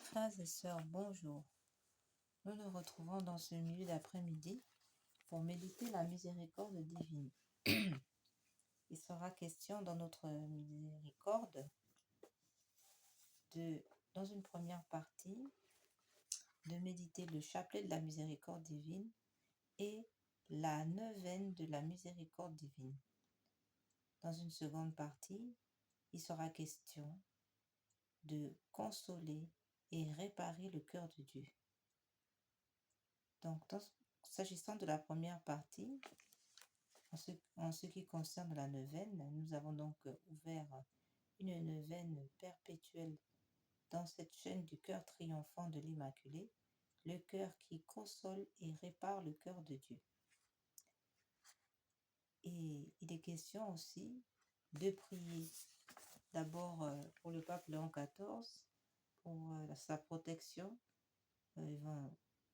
Frères et sœurs, bonjour. Nous nous retrouvons dans ce milieu d'après-midi pour méditer la miséricorde divine. Il sera question dans notre miséricorde dans une première partie, de méditer le chapelet de la miséricorde divine et la neuvaine de la miséricorde divine. Dans une seconde partie, il sera question de consoler et réparer le cœur de Dieu. Donc, s'agissant de la première partie, en ce qui concerne la neuvaine, nous avons donc ouvert une neuvaine perpétuelle dans cette chaîne du cœur triomphant de l'Immaculée, le cœur qui console et répare le cœur de Dieu. Et il est question aussi de prier d'abord pour le pape Léon XIV, pour sa protection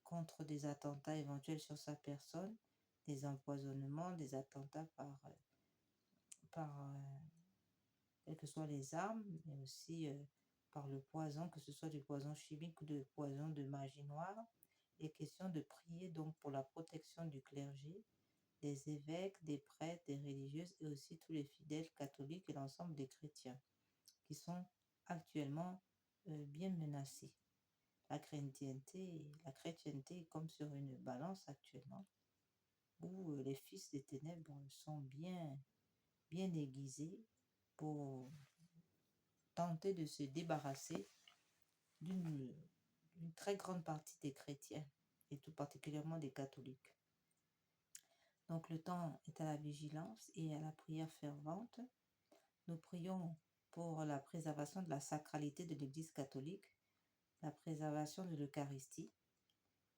contre des attentats éventuels sur sa personne, des empoisonnements, des attentats par quelles que soient les armes, mais aussi par le poison, que ce soit du poison chimique ou du poison de magie noire. Il est question de prier donc pour la protection du clergé, des évêques, des prêtres, des religieuses et aussi tous les fidèles catholiques et l'ensemble des chrétiens qui sont actuellement bien menacés. La chrétienté est comme sur une balance actuellement où les fils des ténèbres sont bien aiguisés pour tenter de se débarrasser d'une très grande partie des chrétiens et tout particulièrement des catholiques. Donc le temps est à la vigilance et à la prière fervente. Nous prions pour la préservation de la sacralité de l'Église catholique, la préservation de l'Eucharistie.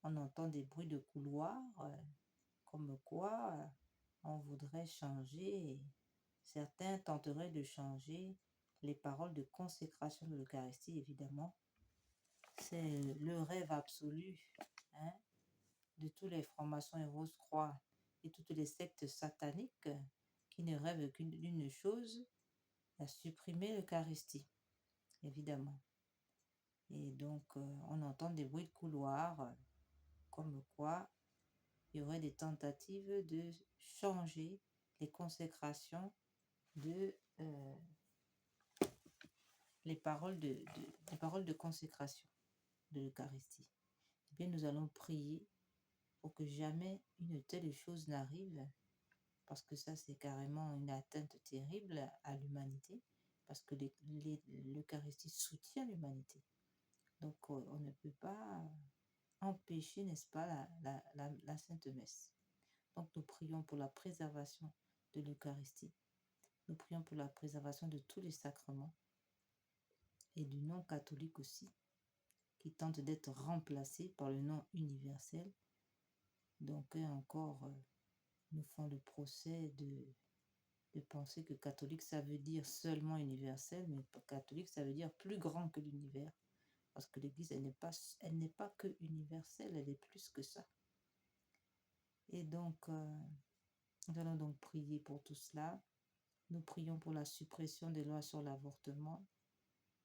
On entend des bruits de couloir, comme quoi on voudrait changer, certains tenteraient de changer les paroles de consécration de l'Eucharistie, évidemment. C'est le rêve absolu de tous les francs-maçons et Rose-Croix et toutes les sectes sataniques qui ne rêvent d'une chose, à supprimer l'Eucharistie, évidemment. Et donc, on entend des bruits de couloir, comme quoi il y aurait des tentatives de changer les consécrations les paroles de consécration de l'Eucharistie. Eh bien, nous allons prier pour que jamais une telle chose n'arrive, parce que ça, c'est carrément une atteinte terrible à l'humanité, parce que l'Eucharistie soutient l'humanité. Donc, on ne peut pas empêcher, n'est-ce pas, la Sainte Messe. Donc, nous prions pour la préservation de l'Eucharistie. Nous prions pour la préservation de tous les sacrements et du nom catholique aussi, qui tente d'être remplacé par le nom universel. Donc, encore, nous font le procès de penser que catholique, ça veut dire seulement universel, mais catholique, ça veut dire plus grand que l'univers. Parce que l'Église, elle n'est pas que universelle, elle est plus que ça. Et donc, nous allons donc prier pour tout cela. Nous prions pour la suppression des lois sur l'avortement,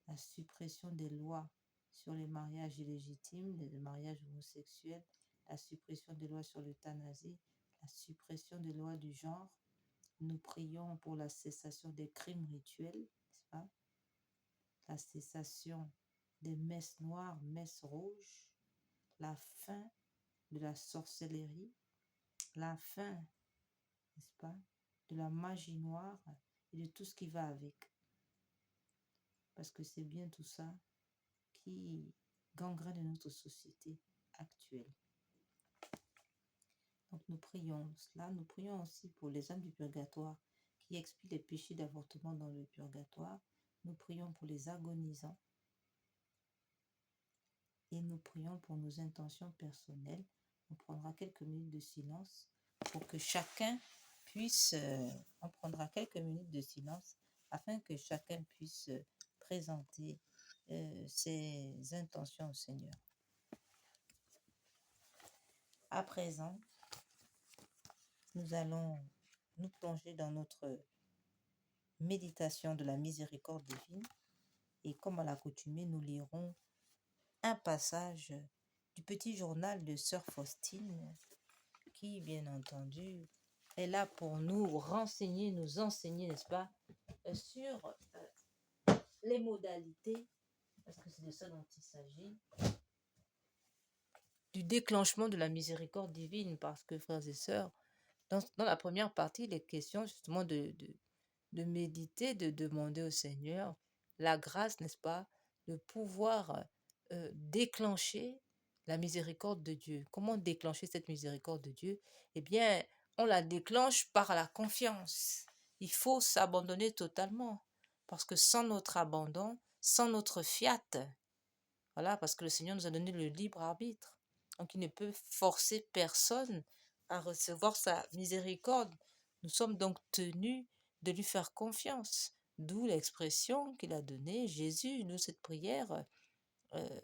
la suppression des lois sur les mariages illégitimes, les mariages homosexuels, la suppression des lois sur l'euthanasie, la suppression des lois du genre. Nous prions pour la cessation des crimes rituels, n'est-ce pas? La cessation des messes noires, messes rouges, la fin de la sorcellerie, la fin, n'est-ce pas, de la magie noire et de tout ce qui va avec. Parce que c'est bien tout ça qui gangrène notre société actuelle. Donc nous prions cela. Nous prions aussi pour les âmes du purgatoire qui expient les péchés d'avortement dans le purgatoire. Nous prions pour les agonisants. Et nous prions pour nos intentions personnelles. On prendra quelques minutes de silence pour que chacun puisse... on prendra quelques minutes de silence afin que chacun puisse présenter ses intentions au Seigneur. À présent, nous allons nous plonger dans notre méditation de la miséricorde divine et comme à l'accoutumée, nous lirons un passage du petit journal de Sœur Faustine qui, bien entendu, est là pour nous renseigner, nous enseigner, n'est-ce pas, sur les modalités, parce que c'est de ça dont il s'agit, du déclenchement de la miséricorde divine, parce que, frères et sœurs, dans la première partie, il est question justement de méditer, de demander au Seigneur la grâce, n'est-ce pas, de pouvoir déclencher la miséricorde de Dieu. Comment déclencher cette miséricorde de Dieu? Eh bien, on la déclenche par la confiance. Il faut s'abandonner totalement, parce que sans notre abandon, sans notre fiat, voilà, parce que le Seigneur nous a donné le libre arbitre. Donc, il ne peut forcer personne à recevoir sa miséricorde. Nous sommes donc tenus de lui faire confiance. D'où l'expression qu'il a donnée, Jésus, nous, cette prière, euh,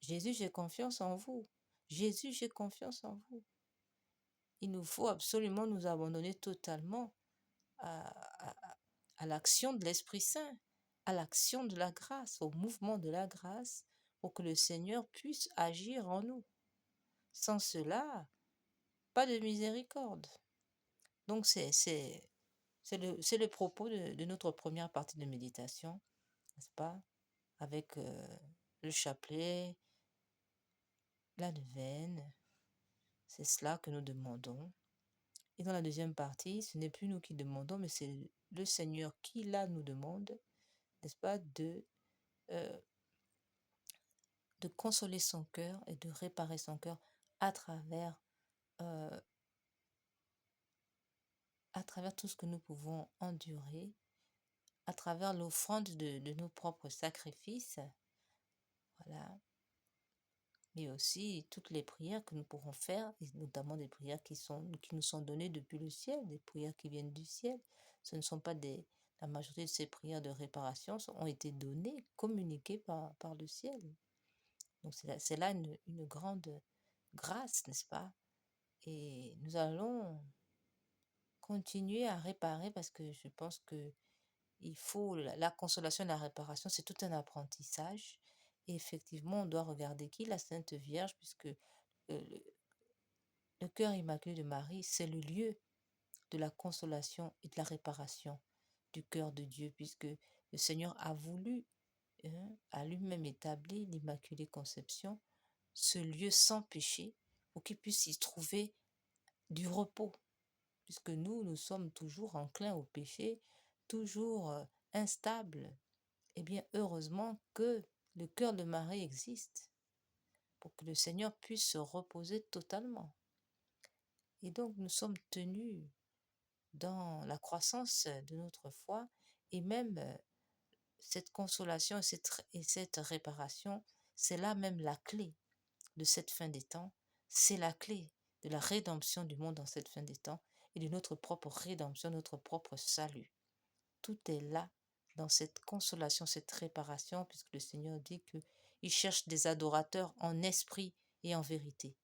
Jésus, j'ai confiance en vous. Jésus, j'ai confiance en vous. Il nous faut absolument nous abandonner totalement à l'action de l'Esprit Saint, à l'action de la grâce, au mouvement de la grâce, pour que le Seigneur puisse agir en nous. Sans cela, pas de miséricorde. Donc c'est le propos de notre première partie de méditation, n'est-ce pas? Avec le chapelet, la neuvaine, c'est cela que nous demandons. Et dans la deuxième partie, ce n'est plus nous qui demandons, mais c'est le Seigneur qui là nous demande, n'est-ce pas, euh, de consoler son cœur et de réparer son cœur à travers, euh, à travers tout ce que nous pouvons endurer, à travers l'offrande de nos propres sacrifices, voilà, mais aussi toutes les prières que nous pourrons faire, et notamment des prières qui nous sont données depuis le ciel, des prières qui viennent du ciel. Ce ne sont pas la majorité de ces prières de réparation ont été données, communiquées par le ciel. Donc c'est là une grande grâce, n'est-ce pas? Et nous allons continuer à réparer parce que je pense que il faut la consolation et la réparation, c'est tout un apprentissage. Et effectivement, on doit regarder qui? La Sainte Vierge, puisque le cœur immaculé de Marie, c'est le lieu de la consolation et de la réparation du cœur de Dieu, puisque le Seigneur a voulu, a lui-même établi l'Immaculée Conception, ce lieu sans péché, pour qu'il puisse y trouver du repos, puisque nous sommes toujours enclins au péché, toujours instables. Eh bien, heureusement que le cœur de Marie existe pour que le Seigneur puisse se reposer totalement. Et donc, nous sommes tenus dans la croissance de notre foi et même cette consolation et cette réparation, c'est là même la clé de cette fin des temps. C'est la clé de la rédemption du monde dans cette fin des temps et de notre propre rédemption, notre propre salut. Tout est là dans cette consolation, cette réparation, puisque le Seigneur dit qu'il cherche des adorateurs en esprit et en vérité.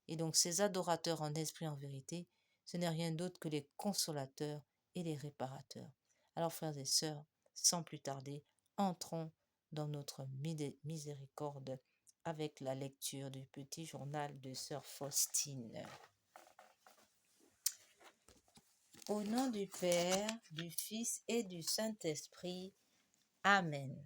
Et donc ces adorateurs en esprit et en vérité, ce n'est rien d'autre que les consolateurs et les réparateurs. Alors frères et sœurs, sans plus tarder, entrons dans notre miséricorde avec la lecture du petit journal de Sœur Faustine. Au nom du Père, du Fils et du Saint-Esprit. Amen.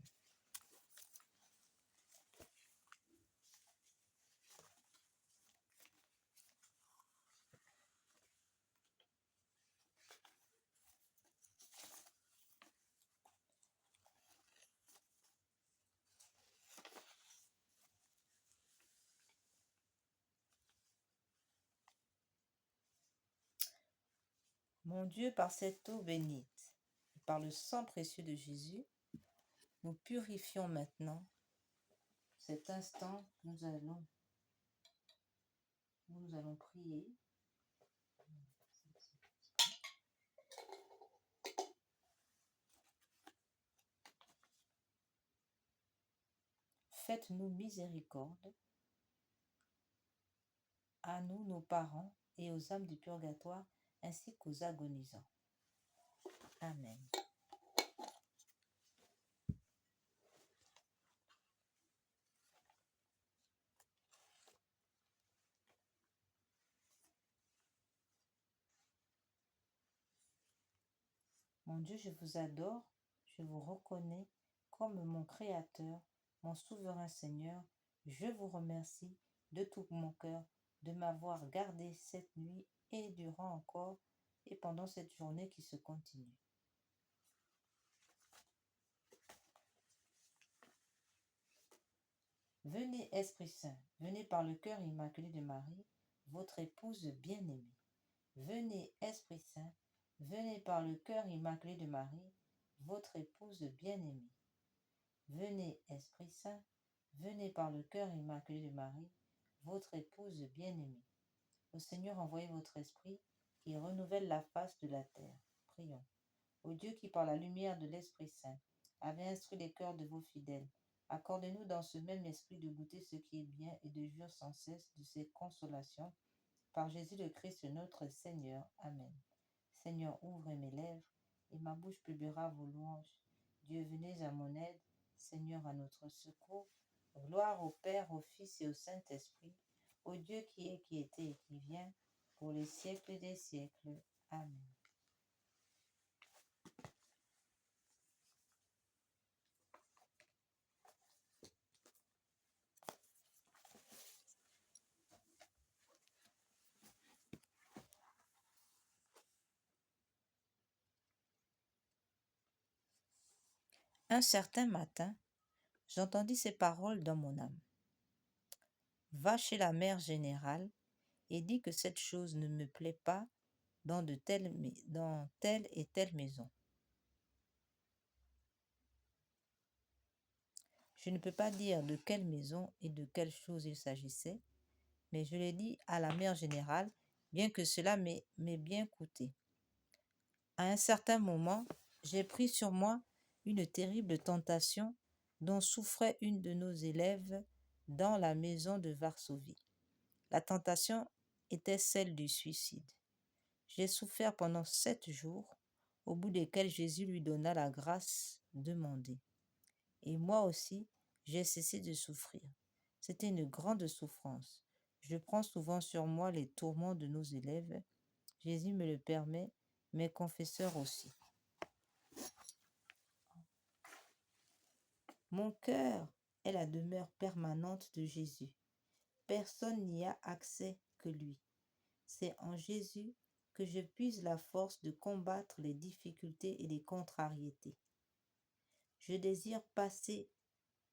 Mon Dieu, par cette eau bénite, et par le sang précieux de Jésus, nous purifions maintenant cet instant où nous allons prier. Faites-nous miséricorde, à nous, nos parents, et aux âmes du purgatoire, ainsi qu'aux agonisants. Amen. Mon Dieu, je vous adore, je vous reconnais comme mon Créateur, mon souverain Seigneur. Je vous remercie de tout mon cœur de m'avoir gardé cette nuit et durant encore et pendant cette journée qui se continue. Venez, Esprit Saint, venez par le cœur immaculé de Marie, votre épouse bien-aimée. Venez, Esprit Saint, venez par le cœur immaculé de Marie, votre épouse bien-aimée. Venez, Esprit Saint, venez par le cœur immaculé de Marie, votre épouse bien-aimée. Au Seigneur, envoyez votre esprit qui renouvelle la face de la terre. Prions. Ô Dieu qui, par la lumière de l'Esprit Saint, avait instruit les cœurs de vos fidèles, accordez-nous dans ce même esprit de goûter ce qui est bien et de jouir sans cesse de ses consolations. Par Jésus le Christ notre Seigneur. Amen. Seigneur, ouvrez mes lèvres, et ma bouche publiera vos louanges. Dieu, venez à mon aide. Seigneur, à notre secours. Gloire au Père, au Fils et au Saint-Esprit, au Dieu qui est, qui était et qui vient, pour les siècles des siècles. Amen. Un certain matin, j'entendis ces paroles dans mon âme. Va chez la mère générale et dis que cette chose ne me plaît pas dans telle et telle maison. Je ne peux pas dire de quelle maison et de quelle chose il s'agissait, mais je l'ai dit à la mère générale, bien que cela m'ait bien coûté. À un certain moment, j'ai pris sur moi une terrible tentation dont souffrait une de nos élèves dans la maison de Varsovie. La tentation était celle du suicide. J'ai souffert pendant 7 jours, au bout desquels Jésus lui donna la grâce demandée. Et moi aussi, j'ai cessé de souffrir. C'était une grande souffrance. Je prends souvent sur moi les tourments de nos élèves. Jésus me le permet, mes confesseurs aussi. Mon cœur est la demeure permanente de Jésus. Personne n'y a accès que lui. C'est en Jésus que je puise la force de combattre les difficultés et les contrariétés. Je désire passer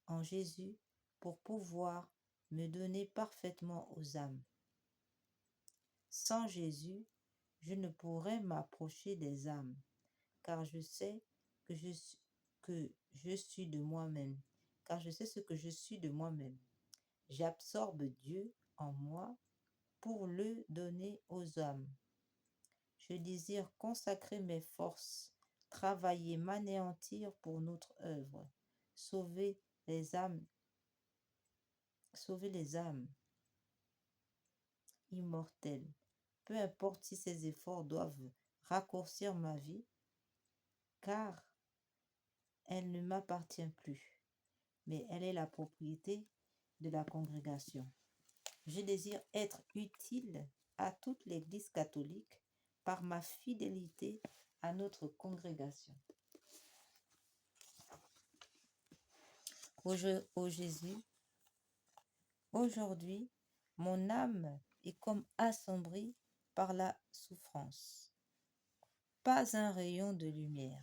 en Jésus pour pouvoir me donner parfaitement aux âmes. Sans Jésus, je ne pourrais m'approcher des âmes, car je sais que je suis de moi-même, car je sais ce que je suis de moi-même. J'absorbe Dieu en moi pour le donner aux âmes. Je désire consacrer mes forces, travailler, m'anéantir pour notre œuvre, sauver les âmes immortelles. Peu importe si ces efforts doivent raccourcir ma vie, car elle ne m'appartient plus, mais elle est la propriété de la congrégation. Je désire être utile à toute l'Église catholique par ma fidélité à notre congrégation. Ô Jésus, aujourd'hui, mon âme est comme assombrie par la souffrance. Pas un rayon de lumière.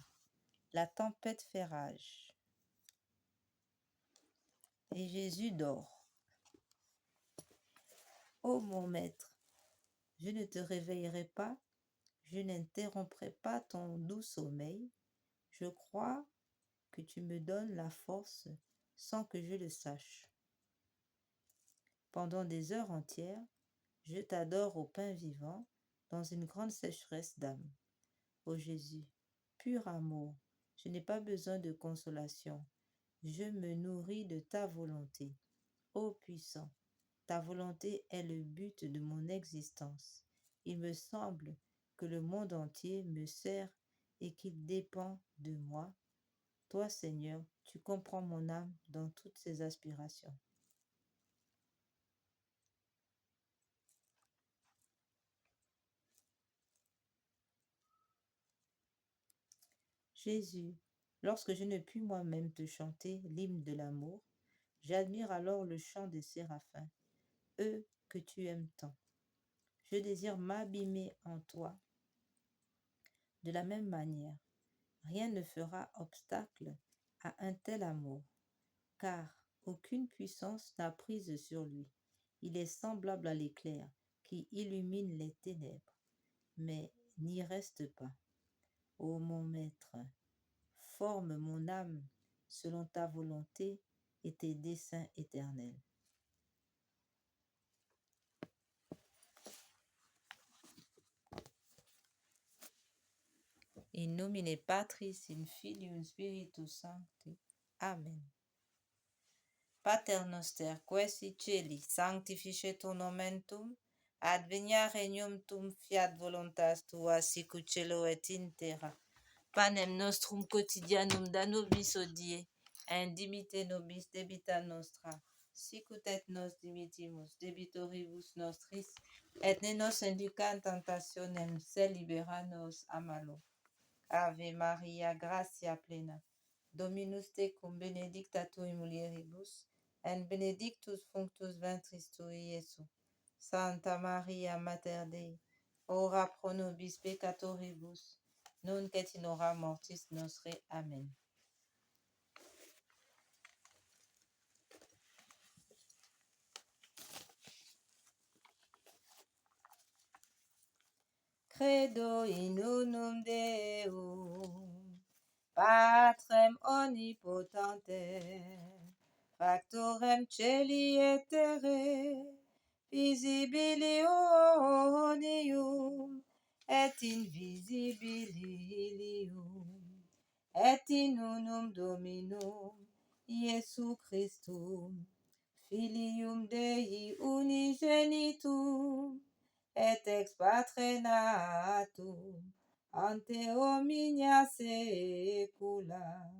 La tempête fait rage. Et Jésus dort. Ô mon maître, je ne te réveillerai pas, je n'interromprai pas ton doux sommeil. Je crois que tu me donnes la force sans que je le sache. Pendant des heures entières, je t'adore au pain vivant dans une grande sécheresse d'âme. Ô Jésus, pur amour, je n'ai pas besoin de consolation. Je me nourris de ta volonté. Ô puissant, ta volonté est le but de mon existence. Il me semble que le monde entier me sert et qu'il dépend de moi. Toi, Seigneur, tu comprends mon âme dans toutes ses aspirations. Jésus, lorsque je ne puis moi-même te chanter l'hymne de l'amour, j'admire alors le chant des séraphins, eux que tu aimes tant. Je désire m'abîmer en toi. De la même manière, rien ne fera obstacle à un tel amour, car aucune puissance n'a prise sur lui. Il est semblable à l'éclair qui illumine les ténèbres, mais n'y reste pas. Ô mon Maître, forme mon âme selon ta volonté et tes desseins éternels. In nomine Patris, in Filium Spiritus Sancti. Amen. Pater noster, qui es in celi, sanctificetur nomen tuum, adveniat regnum tuum, fiat voluntas tua, sicut cielo et in terra. Panem nostrum quotidianum da nobis hodie, et dimitte nobis debita nostra, sicut et nos dimittimus debitoribus nostris, et ne nos induca in tentationem, sed libera nos a malo. Ave Maria, gratia plena, Dominus tecum, benedicta tu in mulieribus, et benedictus fructus ventris tui, Iesus. Santa Maria, Mater Dei, ora pro nobis peccatoribus, nunc et in hora mortis nostre. Amen. Credo in unum Deum, Patrem omnipotentem, Factorem celi et terrae, visibilium et invisibilium, et in unum Dominum Iesu Christum, Filium Dei unigenitum, et ex Patre natum, ante omnia saecula,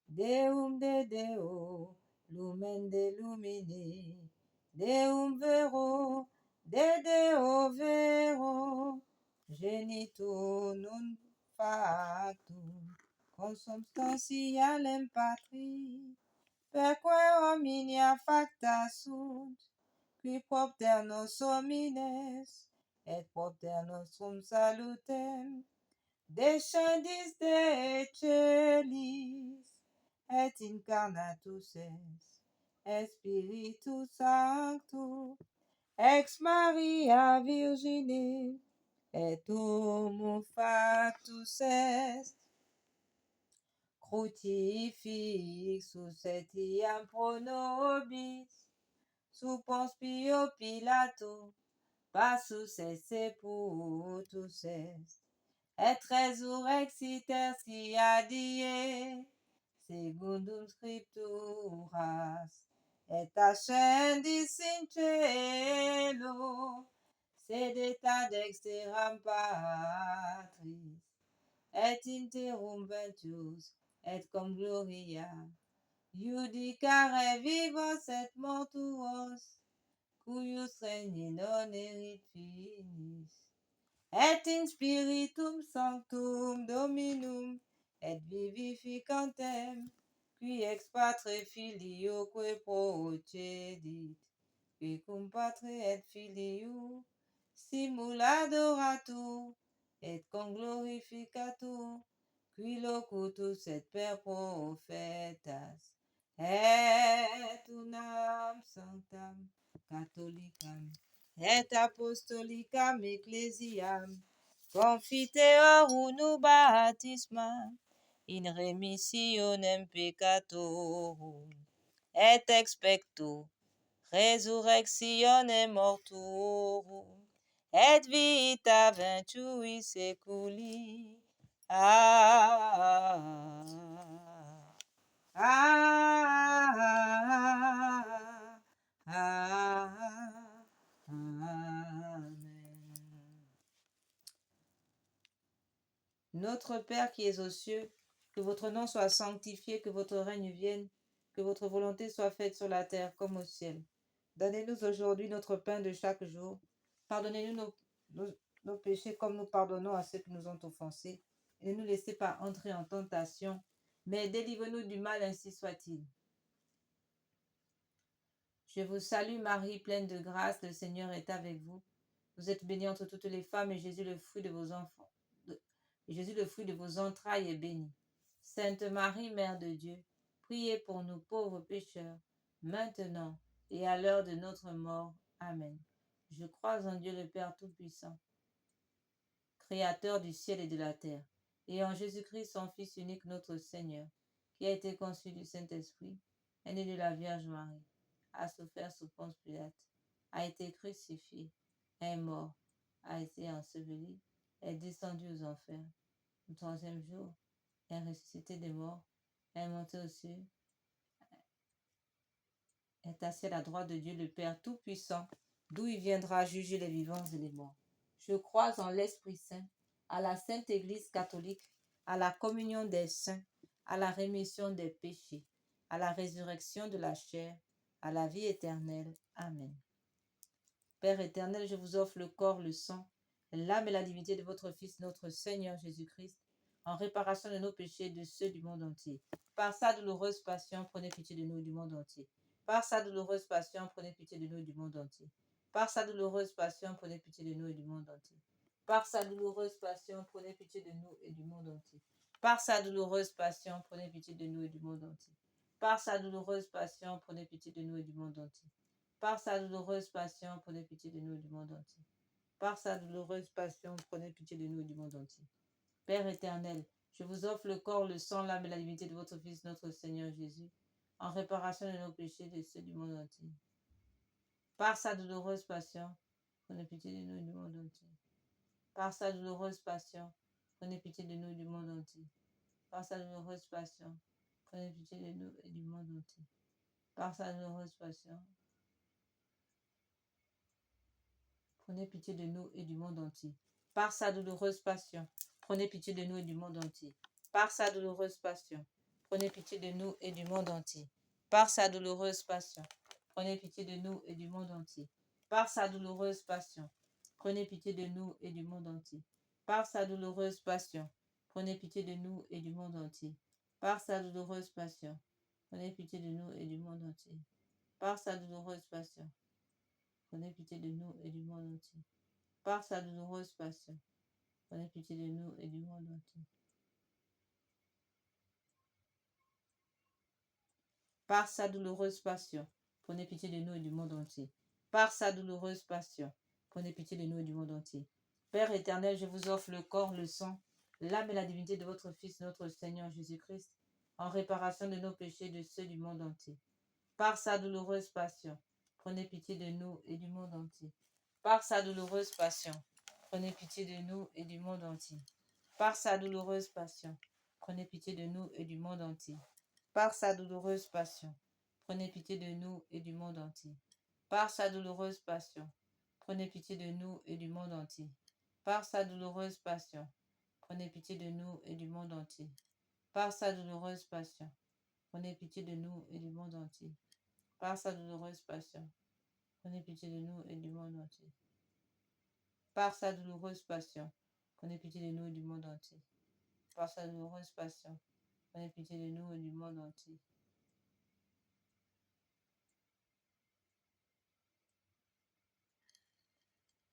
Deum de Deo, lumen de lumine, Deum vero, de Deo vero, genitur non factum, consubstantialem Patri, perque omnia facta sunt, qui propter nos homines, et propter nostrum salutem, descendis de celis, et incarnatus est Spiritus Sanctus, ex Maria Virgine, et homo factus est, crucifixus etiam pro nobis, sub Pons Pio Pilato, passus et sepultus est, et resurrexit tertia die, secundum scripturas, et ascendis in cielo, sedet ad dexteram Patris, et interrumpentus, et cum gloria, judicare vivos et mortuos, cuius regni non erit finis, et in Spiritum Sanctum Dominum, et vivificantem, qui ex Patre Filioque procedit, qui cum Patre et Filio simul adoratur, et conglorificatur, qui locutus et per prophetas, et unam sanctam catholicam, et apostolicam ecclesiam, confiteorum baptismam, in remissionem peccatorum, et expecto resurrectione mortuorum, et vita venturi seculi. Amen. Notre Père qui es aux cieux, que votre nom soit sanctifié, que votre règne vienne, que votre volonté soit faite sur la terre comme au ciel. Donnez-nous aujourd'hui notre pain de chaque jour. Pardonnez-nous nos péchés comme nous pardonnons à ceux qui nous ont offensés. et ne nous laissez pas entrer en tentation, mais délivre-nous du mal, ainsi soit-il. Je vous salue Marie, pleine de grâce, le Seigneur est avec vous. Vous êtes bénie entre toutes les femmes, et Jésus, le fruit de vos enfants, et Jésus, le fruit de vos entrailles, est béni. Sainte Marie, Mère de Dieu, priez pour nous pauvres pécheurs, maintenant et à l'heure de notre mort. Amen. Je crois en Dieu le Père Tout-Puissant, Créateur du ciel et de la terre, et en Jésus-Christ, son Fils unique, notre Seigneur, qui a été conçu du Saint-Esprit, est né de la Vierge Marie, a souffert sous Ponce Pilate, a été crucifié, est mort, a été enseveli, est descendu aux enfers. Le troisième jour, est ressuscité des morts, est monté aux cieux, est assis à la droite de Dieu le Père Tout-Puissant, d'où il viendra juger les vivants et les morts. Je crois en l'Esprit Saint, à la Sainte Église catholique, à la communion des saints, à la rémission des péchés, à la résurrection de la chair, à la vie éternelle. Amen. Père éternel, je vous offre le corps, le sang, l'âme et la divinité de votre Fils, notre Seigneur Jésus-Christ, en réparation de nos péchés et de ceux du monde entier. Par sa douloureuse passion, prenez pitié de nous et du monde entier. Par sa douloureuse passion, prenez pitié de nous et du monde entier. Par sa douloureuse passion, prenez pitié de nous et du monde entier. Par sa douloureuse passion, prenez pitié de nous et du monde entier. Par sa douloureuse passion, prenez pitié de nous et du monde entier. Par sa douloureuse passion, prenez pitié de nous et du monde entier. Par sa douloureuse passion, prenez pitié de nous et du monde entier. Par sa douloureuse passion, prenez pitié de nous et du monde entier. Père éternel, je vous offre le corps, le sang, l'âme et la divinité de votre Fils, notre Seigneur Jésus, en réparation de nos péchés et de ceux du monde entier. Par sa douloureuse passion, prenez pitié de nous et du monde entier. Par sa douloureuse passion, prenez pitié de nous et du monde entier. Par sa douloureuse passion, prenez pitié de nous et du monde entier. Par sa douloureuse passion, prenez pitié de nous et du monde entier. Par sa douloureuse passion, prenez pitié de nous et du monde entier. Par sa douloureuse passion, prenez pitié de nous et du monde entier. Par sa douloureuse passion, prenez pitié de nous et du monde entier. Par sa douloureuse passion, prenez pitié de nous et du monde entier. Par sa douloureuse passion, prenez pitié de nous et du monde entier. Par sa douloureuse passion, prenez pitié de nous et du monde entier. Par sa douloureuse passion, prenez pitié de nous et du monde entier. Par sa douloureuse passion, prenez pitié de nous et du monde entier. Par sa douloureuse passion, prenez pitié de nous et du monde entier. Par sa douloureuse passion, prenez pitié de nous et du monde entier. Père éternel, je vous offre le corps, le sang, l'âme et la divinité de votre Fils, notre Seigneur Jésus-Christ, en réparation de nos péchés et de ceux du monde entier. Par sa douloureuse passion, prenez pitié de nous et du monde entier. Par sa douloureuse passion, prenez pitié de nous et du monde entier. Par sa douloureuse passion, prenez pitié de nous et du monde entier. Par sa douloureuse passion, prenez pitié de nous et du monde entier. Par sa douloureuse passion, prenez pitié de nous et du monde entier. Par sa douloureuse passion, prenez pitié de nous et du monde entier. Par sa douloureuse passion, prenez pitié de nous et du monde entier. Par sa douloureuse passion, prenez pitié de nous et du monde entier. Par sa douloureuse passion, prenez pitié de nous et du monde entier. Par sa douloureuse passion, prenez pitié de nous et du monde entier.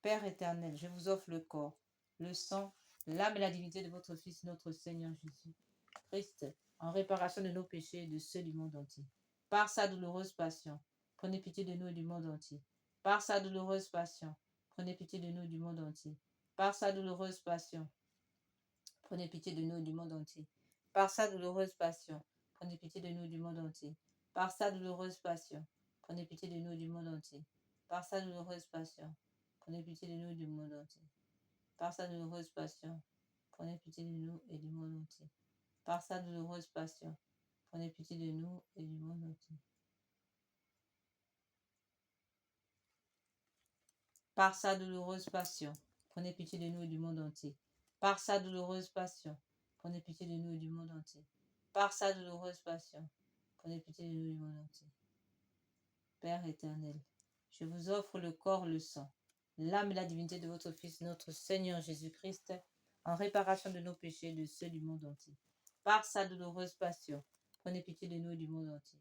Père éternel, je vous offre le corps, le sang, l'âme et la divinité de votre Fils, notre Seigneur Jésus Christ, en réparation de nos péchés et de ceux du monde entier. Par sa douloureuse passion, prenez pitié de nous et du monde entier. Par sa douloureuse passion, prenez pitié de nous et du monde entier. Par sa douloureuse passion, prenez pitié de nous et du monde entier. Par sa douloureuse passion, prenez pitié de nous et du monde entier. Par sa douloureuse passion, prenez pitié de nous et du monde entier. Par sa douloureuse passion, prenez pitié de nous et du monde entier. Par sa douloureuse passion, prenez pitié de nous et du monde entier. Par sa douloureuse passion, prenez pitié de nous et du monde entier. Par sa douloureuse passion, prenez pitié de nous et du monde entier. Par sa douloureuse passion, prenez pitié de nous et du monde entier. Par sa douloureuse passion, prenez pitié de nous et du monde entier. Père éternel, je vous offre le corps, le sang, l'âme et la divinité de votre Fils, notre Seigneur Jésus-Christ, en réparation de nos péchés et de ceux du monde entier. Par sa douloureuse passion, prenez pitié de nous et du monde entier.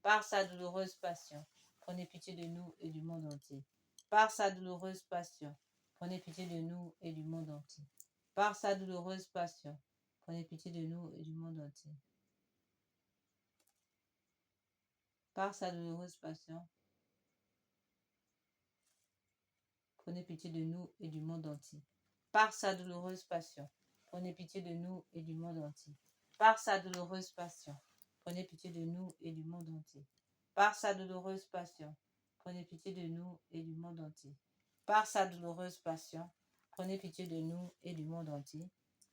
Par sa douloureuse passion, prenez pitié de nous et du monde entier. Par sa douloureuse passion, prenez pitié de nous et du monde entier. Par sa douloureuse passion, prenez pitié de nous et du monde entier. Par sa douloureuse passion, prenez pitié de nous et du monde entier. Par sa douloureuse passion, prenez pitié de nous et du monde entier. Par sa douloureuse passion, prenez pitié de nous et du monde entier. Par sa douloureuse passion, prenez pitié de nous et du monde entier. Par sa douloureuse passion, prenez pitié de nous et du monde entier.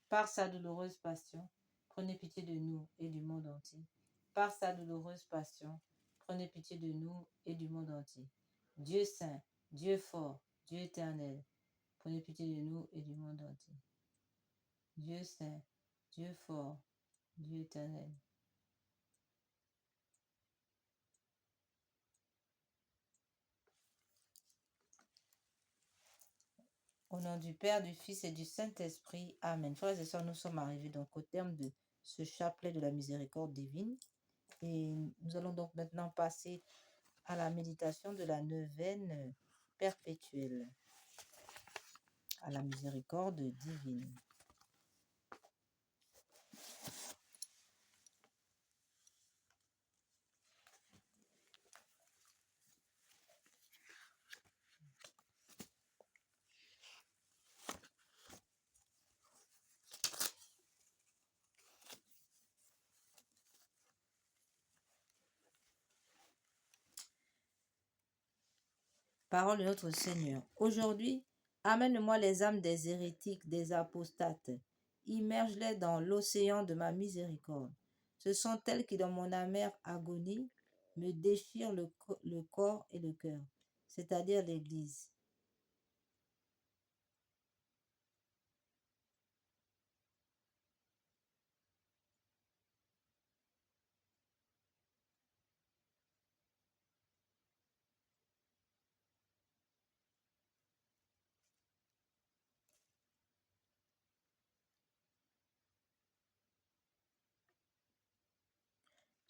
Par sa douloureuse passion, prenez pitié de nous et du monde entier. Par sa douloureuse passion, prenez pitié de nous et du monde entier. Dieu saint, Dieu fort, Dieu éternel, prenez pitié de nous et du monde entier. Dieu saint, Dieu fort, Dieu éternel. Au nom du Père, du Fils et du Saint-Esprit. Amen. Frères et sœurs, nous sommes arrivés donc au terme de ce chapelet de la miséricorde divine. Et nous allons donc maintenant passer à la méditation de la neuvaine perpétuelle à la miséricorde divine. Parole de notre Seigneur. Aujourd'hui, amène-moi les âmes des hérétiques, des apostates. Immerge-les dans l'océan de ma miséricorde. Ce sont elles qui, dans mon amère agonie, me déchirent le corps et le cœur, c'est-à-dire l'Église.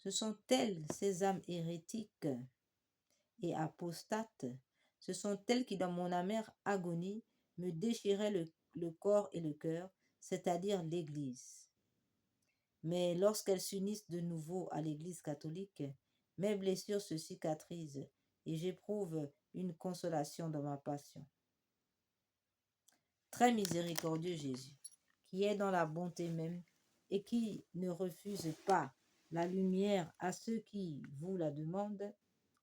Ce sont elles, ces âmes hérétiques et apostates, ce sont elles qui, dans mon amère agonie, me déchiraient le corps et le cœur, c'est-à-dire l'Église. Mais lorsqu'elles s'unissent de nouveau à l'Église catholique, mes blessures se cicatrisent et j'éprouve une consolation dans ma passion. Très miséricordieux Jésus, qui est dans la bonté même et qui ne refuse pas la lumière à ceux qui vous la demandent,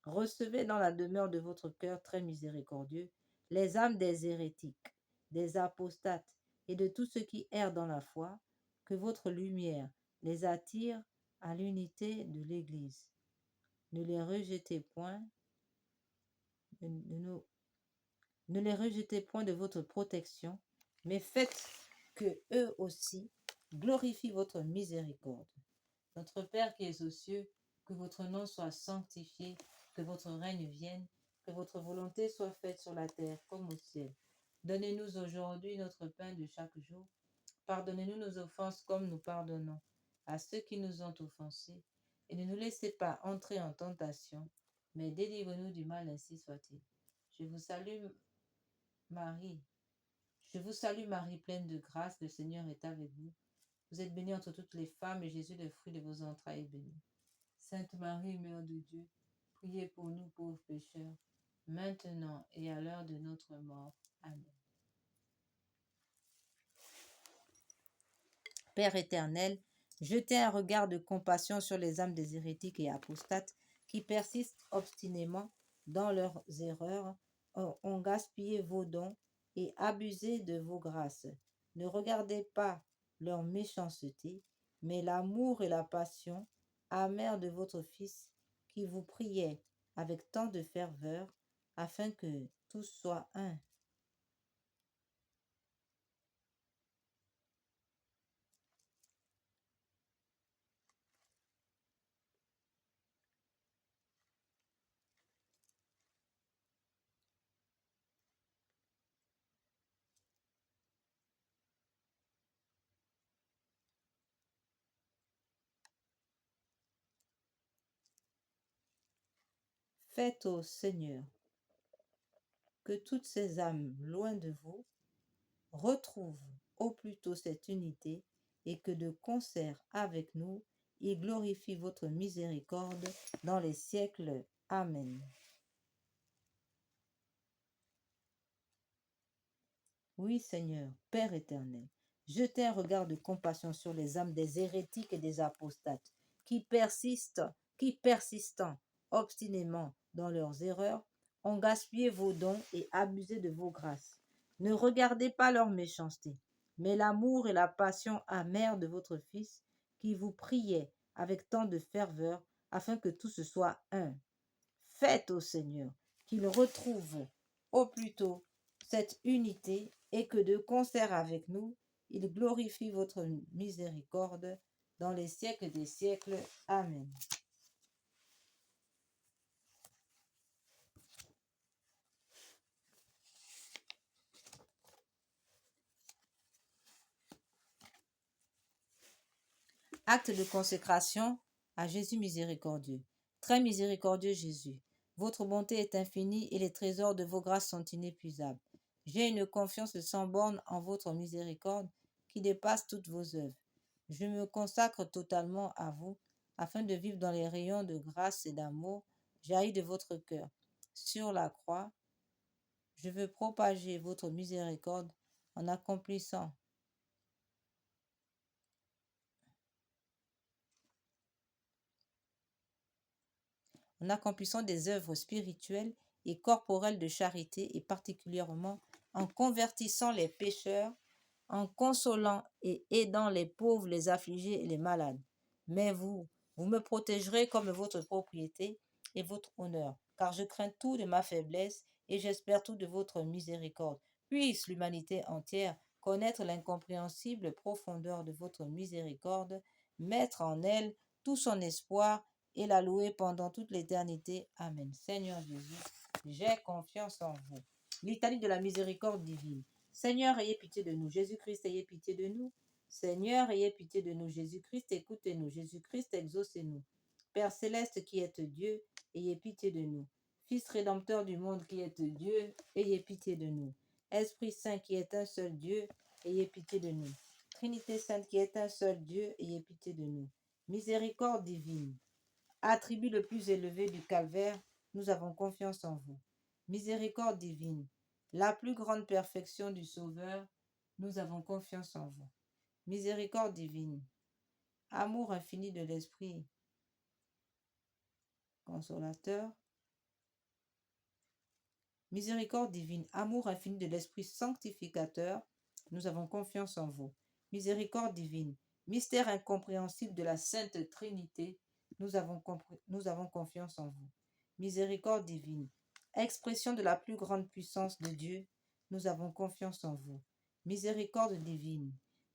recevez dans la demeure de votre cœur très miséricordieux les âmes des hérétiques, des apostates et de tous ceux qui errent dans la foi, que votre lumière les attire à l'unité de l'Église. Ne les rejetez point, ne les rejetez point de votre protection, mais faites que eux aussi glorifient votre miséricorde. Notre Père qui es aux cieux, que votre nom soit sanctifié, que votre règne vienne, que votre volonté soit faite sur la terre comme au ciel. Donnez-nous aujourd'hui notre pain de chaque jour. Pardonnez-nous nos offenses comme nous pardonnons à ceux qui nous ont offensés. Et ne nous laissez pas entrer en tentation, mais délivre-nous du mal, ainsi soit-il. Je vous salue, Marie. Je vous salue, Marie, pleine de grâce, le Seigneur est avec vous. Vous êtes bénie entre toutes les femmes, et Jésus, le fruit de vos entrailles, est béni. Sainte Marie, Mère de Dieu, priez pour nous pauvres pécheurs, maintenant et à l'heure de notre mort. Amen. Père éternel, jetez un regard de compassion sur les âmes des hérétiques et apostates qui persistent obstinément dans leurs erreurs, ont gaspillé vos dons et abusé de vos grâces. Ne regardez pas leur méchanceté, mais l'amour et la passion amère de votre Fils qui vous priait avec tant de ferveur afin que tous soient un. Faites au Seigneur que toutes ces âmes loin de vous retrouvent au plus tôt cette unité et que de concert avec nous, il glorifie votre miséricorde dans les siècles. Amen. Oui, Seigneur, Père éternel, jetez un regard de compassion sur les âmes des hérétiques et des apostates qui persistant obstinément dans leurs erreurs, ont gaspillé vos dons et abusé de vos grâces. Ne regardez pas leur méchanceté, mais l'amour et la passion amère de votre Fils qui vous priait avec tant de ferveur afin que tout ce soit un. Faites au Seigneur qu'il retrouve au plus tôt cette unité et que de concert avec nous, il glorifie votre miséricorde dans les siècles des siècles. Amen. Acte de consécration à Jésus miséricordieux. Très miséricordieux Jésus, votre bonté est infinie et les trésors de vos grâces sont inépuisables. J'ai une confiance sans borne en votre miséricorde qui dépasse toutes vos œuvres. Je me consacre totalement à vous afin de vivre dans les rayons de grâce et d'amour jaillis de votre cœur. Sur la croix, je veux propager votre miséricorde en accomplissant des œuvres spirituelles et corporelles de charité et particulièrement en convertissant les pécheurs, en consolant et aidant les pauvres, les affligés et les malades. Mais vous me protégerez comme votre propriété et votre honneur, car je crains tout de ma faiblesse et j'espère tout de votre miséricorde. Puisse l'humanité entière connaître l'incompréhensible profondeur de votre miséricorde, mettre en elle tout son espoir et la louer pendant toute l'éternité. Amen. Seigneur Jésus, j'ai confiance en vous. Litanie de la miséricorde divine. Seigneur, ayez pitié de nous. Jésus-Christ, ayez pitié de nous. Seigneur, ayez pitié de nous. Jésus-Christ, écoutez-nous. Jésus-Christ, exaucez-nous. Père céleste qui êtes Dieu, ayez pitié de nous. Fils rédempteur du monde qui êtes Dieu, ayez pitié de nous. Esprit Saint qui est un seul Dieu, ayez pitié de nous. Trinité Sainte qui est un seul Dieu, ayez pitié de nous. Miséricorde divine. Attribut le plus élevé du calvaire, nous avons confiance en vous. Miséricorde divine, la plus grande perfection du Sauveur, nous avons confiance en vous. Miséricorde divine, amour infini de l'Esprit consolateur. Miséricorde divine, amour infini de l'Esprit sanctificateur, nous avons confiance en vous. Miséricorde divine, mystère incompréhensible de la Sainte Trinité, nous avons confiance en vous. Miséricorde divine, expression de la plus grande puissance de Dieu, nous avons confiance en vous. Miséricorde divine,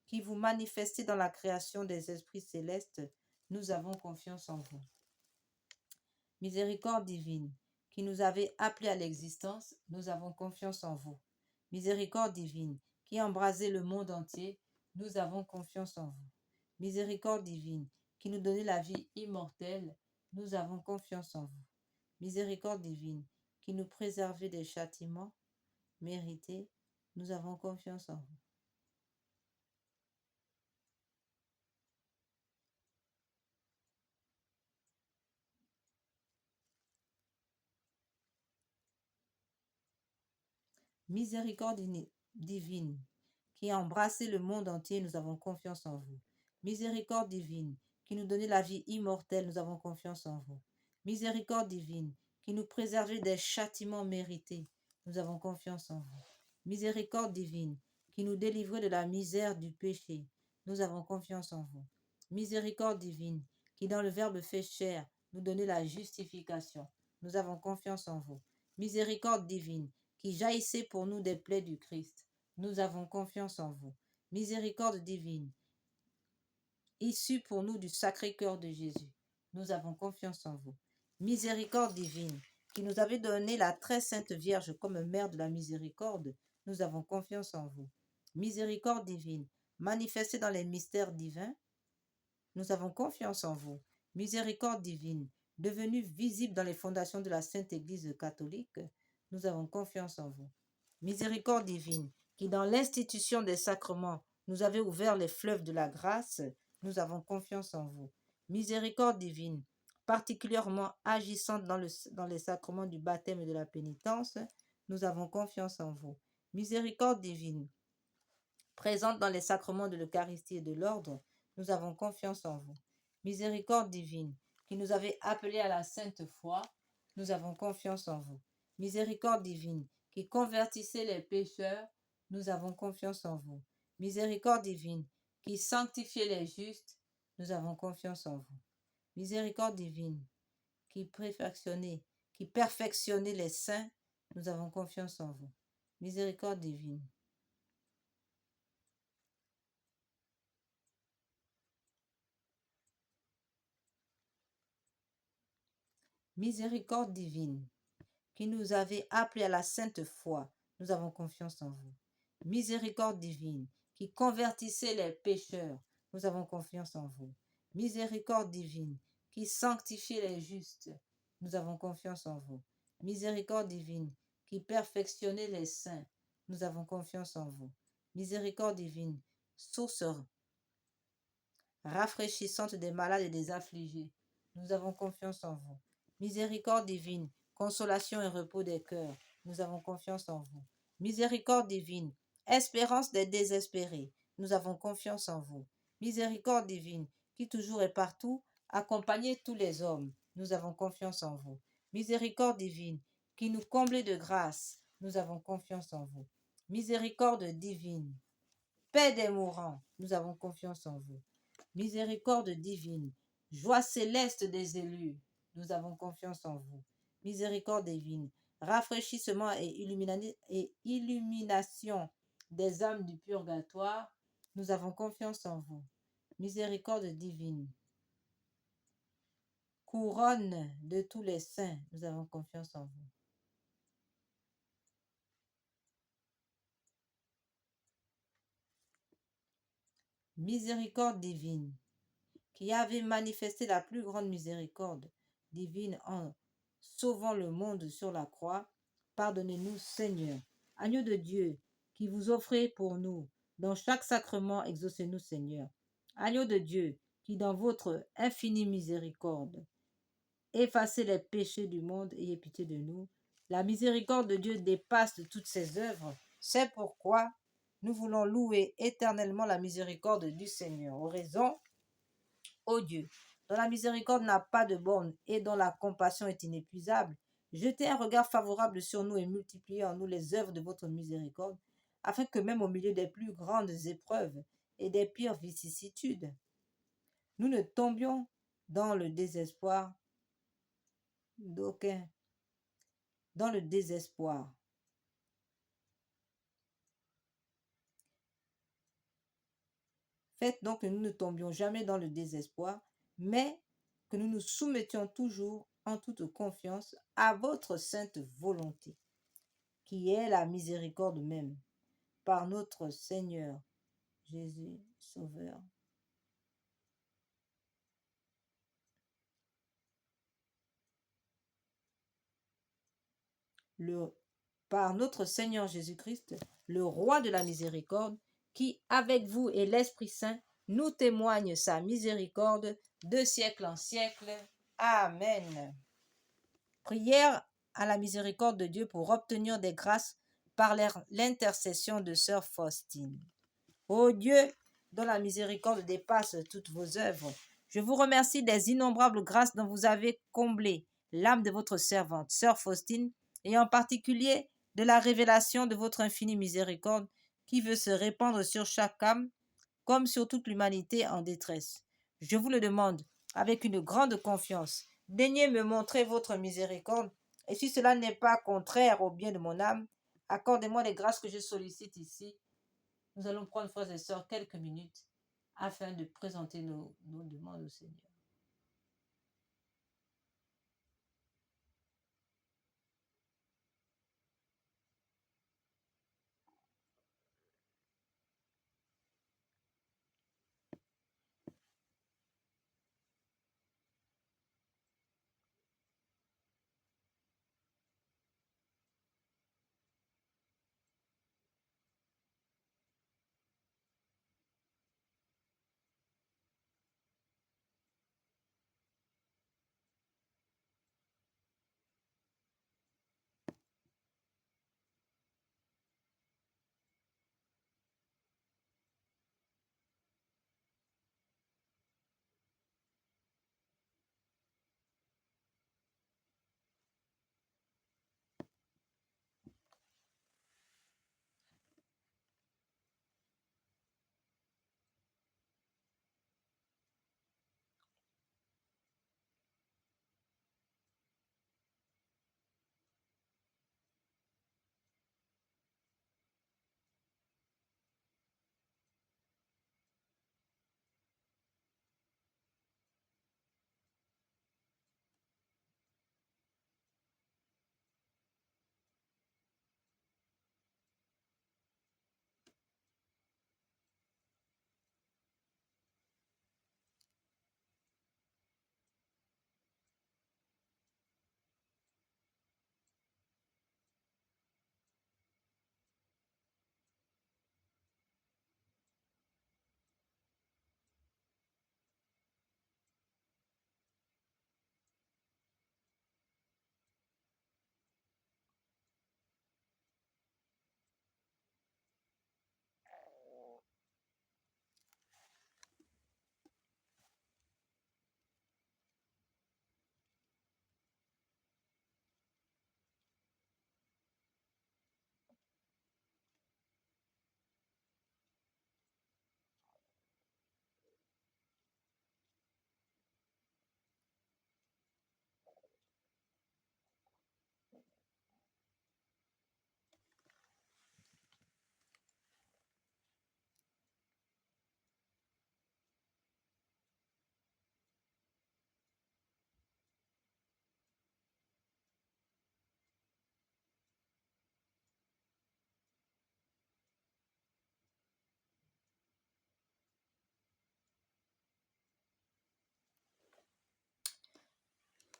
qui vous manifestez dans la création des esprits célestes, nous avons confiance en vous. Miséricorde divine, qui nous avez appelés à l'existence, nous avons confiance en vous. Miséricorde divine, qui embrasez le monde entier, nous avons confiance en vous. Miséricorde divine, qui nous donnez la vie immortelle, nous avons confiance en vous. Miséricorde divine, qui nous préservez des châtiments mérités, nous avons confiance en vous. Miséricorde divine, qui a embrassé le monde entier, nous avons confiance en vous. Miséricorde divine, qui nous donnez la vie immortelle, nous avons confiance en vous. Miséricorde divine, qui nous préservez des châtiments mérités, nous avons confiance en vous. Miséricorde divine, qui nous délivrez de la misère du péché, nous avons confiance en vous. Miséricorde divine, qui dans le Verbe fait chair, nous donnez la justification, nous avons confiance en vous. Miséricorde divine, qui jaillissez pour nous des plaies du Christ, nous avons confiance en vous. Miséricorde divine, issue pour nous du Sacré-Cœur de Jésus, nous avons confiance en vous. Miséricorde divine, qui nous avez donné la très sainte Vierge comme mère de la miséricorde, nous avons confiance en vous. Miséricorde divine, manifestée dans les mystères divins, nous avons confiance en vous. Miséricorde divine, devenu visible dans les fondations de la Sainte Église catholique, nous avons confiance en vous. Miséricorde divine, qui dans l'institution des sacrements nous avez ouvert les fleuves de la grâce, nous avons confiance en vous. Miséricorde divine, particulièrement agissante dans les sacrements du baptême et de la pénitence, nous avons confiance en vous. Miséricorde divine, présente dans les sacrements de l'Eucharistie et de l'ordre, nous avons confiance en vous. Miséricorde divine, qui nous avez appelés à la sainte foi, nous avons confiance en vous. Miséricorde divine, qui convertissez les pécheurs, nous avons confiance en vous. Miséricorde divine, qui sanctifiez les justes, nous avons confiance en vous. Miséricorde divine, qui perfectionnez les saints, nous avons confiance en vous. Miséricorde divine. Miséricorde divine, qui nous avez appelés à la sainte foi, nous avons confiance en vous. Miséricorde divine, qui convertissez les pécheurs, nous avons confiance en vous. Miséricorde divine, qui sanctifiez les justes, nous avons confiance en vous. Miséricorde divine, qui perfectionnez les saints, nous avons confiance en vous. Miséricorde divine, source rafraîchissante des malades et des affligés, nous avons confiance en vous. Miséricorde divine, consolation et repos des cœurs, nous avons confiance en vous. Miséricorde divine, espérance des désespérés, nous avons confiance en vous. Miséricorde divine, qui toujours et partout accompagnez tous les hommes, nous avons confiance en vous. Miséricorde divine, qui nous comblez de grâce, nous avons confiance en vous. Miséricorde divine, paix des mourants, nous avons confiance en vous. Miséricorde divine, joie céleste des élus, nous avons confiance en vous. Miséricorde divine, rafraîchissement et illumination des âmes du purgatoire, nous avons confiance en vous. Miséricorde divine, couronne de tous les saints, nous avons confiance en vous. Miséricorde divine, qui avez manifesté la plus grande miséricorde divine en sauvant le monde sur la croix, pardonnez-nous, Seigneur. Agneau de Dieu, qui vous offrez pour nous dans chaque sacrement, exaucez-nous, Seigneur. Agneau de Dieu, qui dans votre infinie miséricorde, effacez les péchés du monde, ayez pitié de nous. La miséricorde de Dieu dépasse de toutes ses œuvres. C'est pourquoi nous voulons louer éternellement la miséricorde du Seigneur. Aux raisons Ô Dieu, dont la miséricorde n'a pas de borne et dont la compassion est inépuisable, jetez un regard favorable sur nous et multipliez en nous les œuvres de votre miséricorde, afin que même au milieu des plus grandes épreuves et des pires vicissitudes, nous ne tombions dans le désespoir d'aucun, dans le désespoir. Faites donc que nous ne tombions jamais dans le désespoir, mais que nous nous soumettions toujours en toute confiance à votre sainte volonté, qui est la miséricorde même, par notre Seigneur Jésus Sauveur. Par notre Seigneur Jésus-Christ, le roi de la miséricorde, qui, avec vous et l'Esprit Saint, nous témoigne sa miséricorde de siècle en siècle. Amen. Prière à la miséricorde de Dieu pour obtenir des grâces par l'intercession de sœur Faustine. Ô Dieu, dont la miséricorde dépasse toutes vos œuvres, je vous remercie des innombrables grâces dont vous avez comblé l'âme de votre servante, sœur Faustine, et en particulier de la révélation de votre infinie miséricorde qui veut se répandre sur chaque âme comme sur toute l'humanité en détresse. Je vous le demande avec une grande confiance. Daignez me montrer votre miséricorde, et si cela n'est pas contraire au bien de mon âme, accordez-moi les grâces que je sollicite ici. Nous allons prendre, frères et sœurs, quelques minutes afin de présenter nos demandes au Seigneur.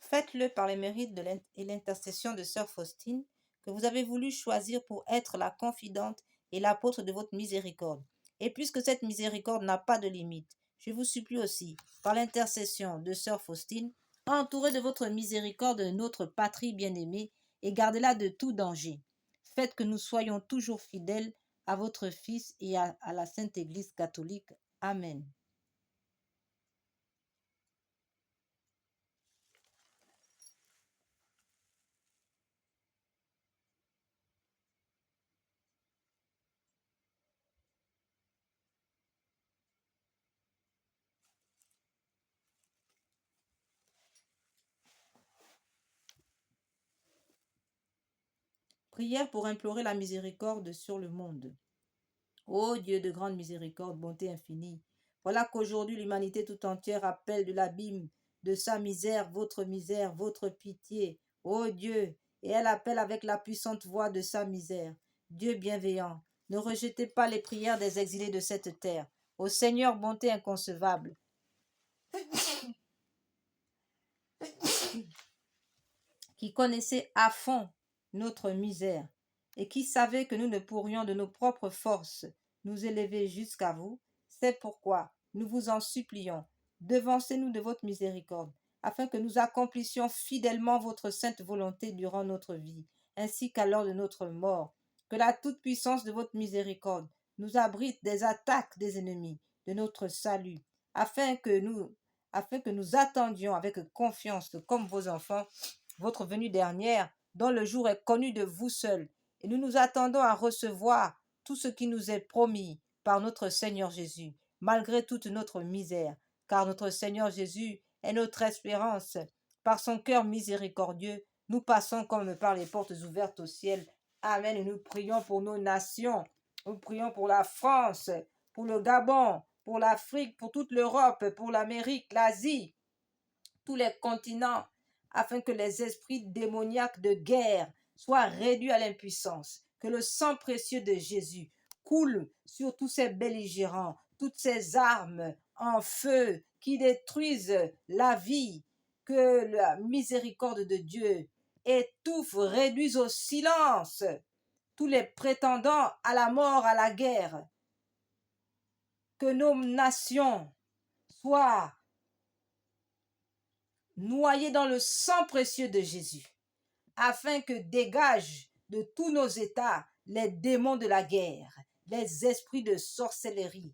Faites-le par les mérites et l'intercession de sœur Faustine, que vous avez voulu choisir pour être la confidente et l'apôtre de votre miséricorde. Et puisque cette miséricorde n'a pas de limite, je vous supplie aussi, par l'intercession de sœur Faustine, entourez de votre miséricorde notre patrie bien-aimée et gardez-la de tout danger. Faites que nous soyons toujours fidèles à votre Fils et à la Sainte Église catholique. Amen. Prière pour implorer la miséricorde sur le monde. Ô Dieu de grande miséricorde, bonté infinie, voilà qu'aujourd'hui l'humanité tout entière appelle de l'abîme de sa misère, votre pitié. Ô Dieu, et elle appelle avec la puissante voix de sa misère. Dieu bienveillant, ne rejetez pas les prières des exilés de cette terre. Ô Seigneur, bonté inconcevable, qui connaissait à fond notre misère et qui savait que nous ne pourrions de nos propres forces nous élever jusqu'à vous, c'est pourquoi nous vous en supplions, devancez-nous de votre miséricorde, afin que nous accomplissions fidèlement votre sainte volonté durant notre vie, ainsi qu'à l'heure de notre mort. Que la toute-puissance de votre miséricorde nous abrite des attaques des ennemis de notre salut, afin que nous attendions avec confiance, comme vos enfants, votre venue dernière, dont le jour est connu de vous seuls, et nous nous attendons à recevoir tout ce qui nous est promis par notre Seigneur Jésus, malgré toute notre misère, car notre Seigneur Jésus est notre espérance. Par son cœur miséricordieux, nous passons comme par les portes ouvertes au ciel. Amen. Et nous prions pour nos nations. Nous prions pour la France, pour le Gabon, pour l'Afrique, pour toute l'Europe, pour l'Amérique, l'Asie, tous les continents, afin que les esprits démoniaques de guerre soient réduits à l'impuissance, que le sang précieux de Jésus coule sur tous ces belligérants, toutes ces armes en feu qui détruisent la vie, que la miséricorde de Dieu étouffe, réduise au silence tous les prétendants à la mort, à la guerre, que nos nations soient noyés dans le sang précieux de Jésus, afin que dégagent de tous nos états les démons de la guerre, les esprits de sorcellerie,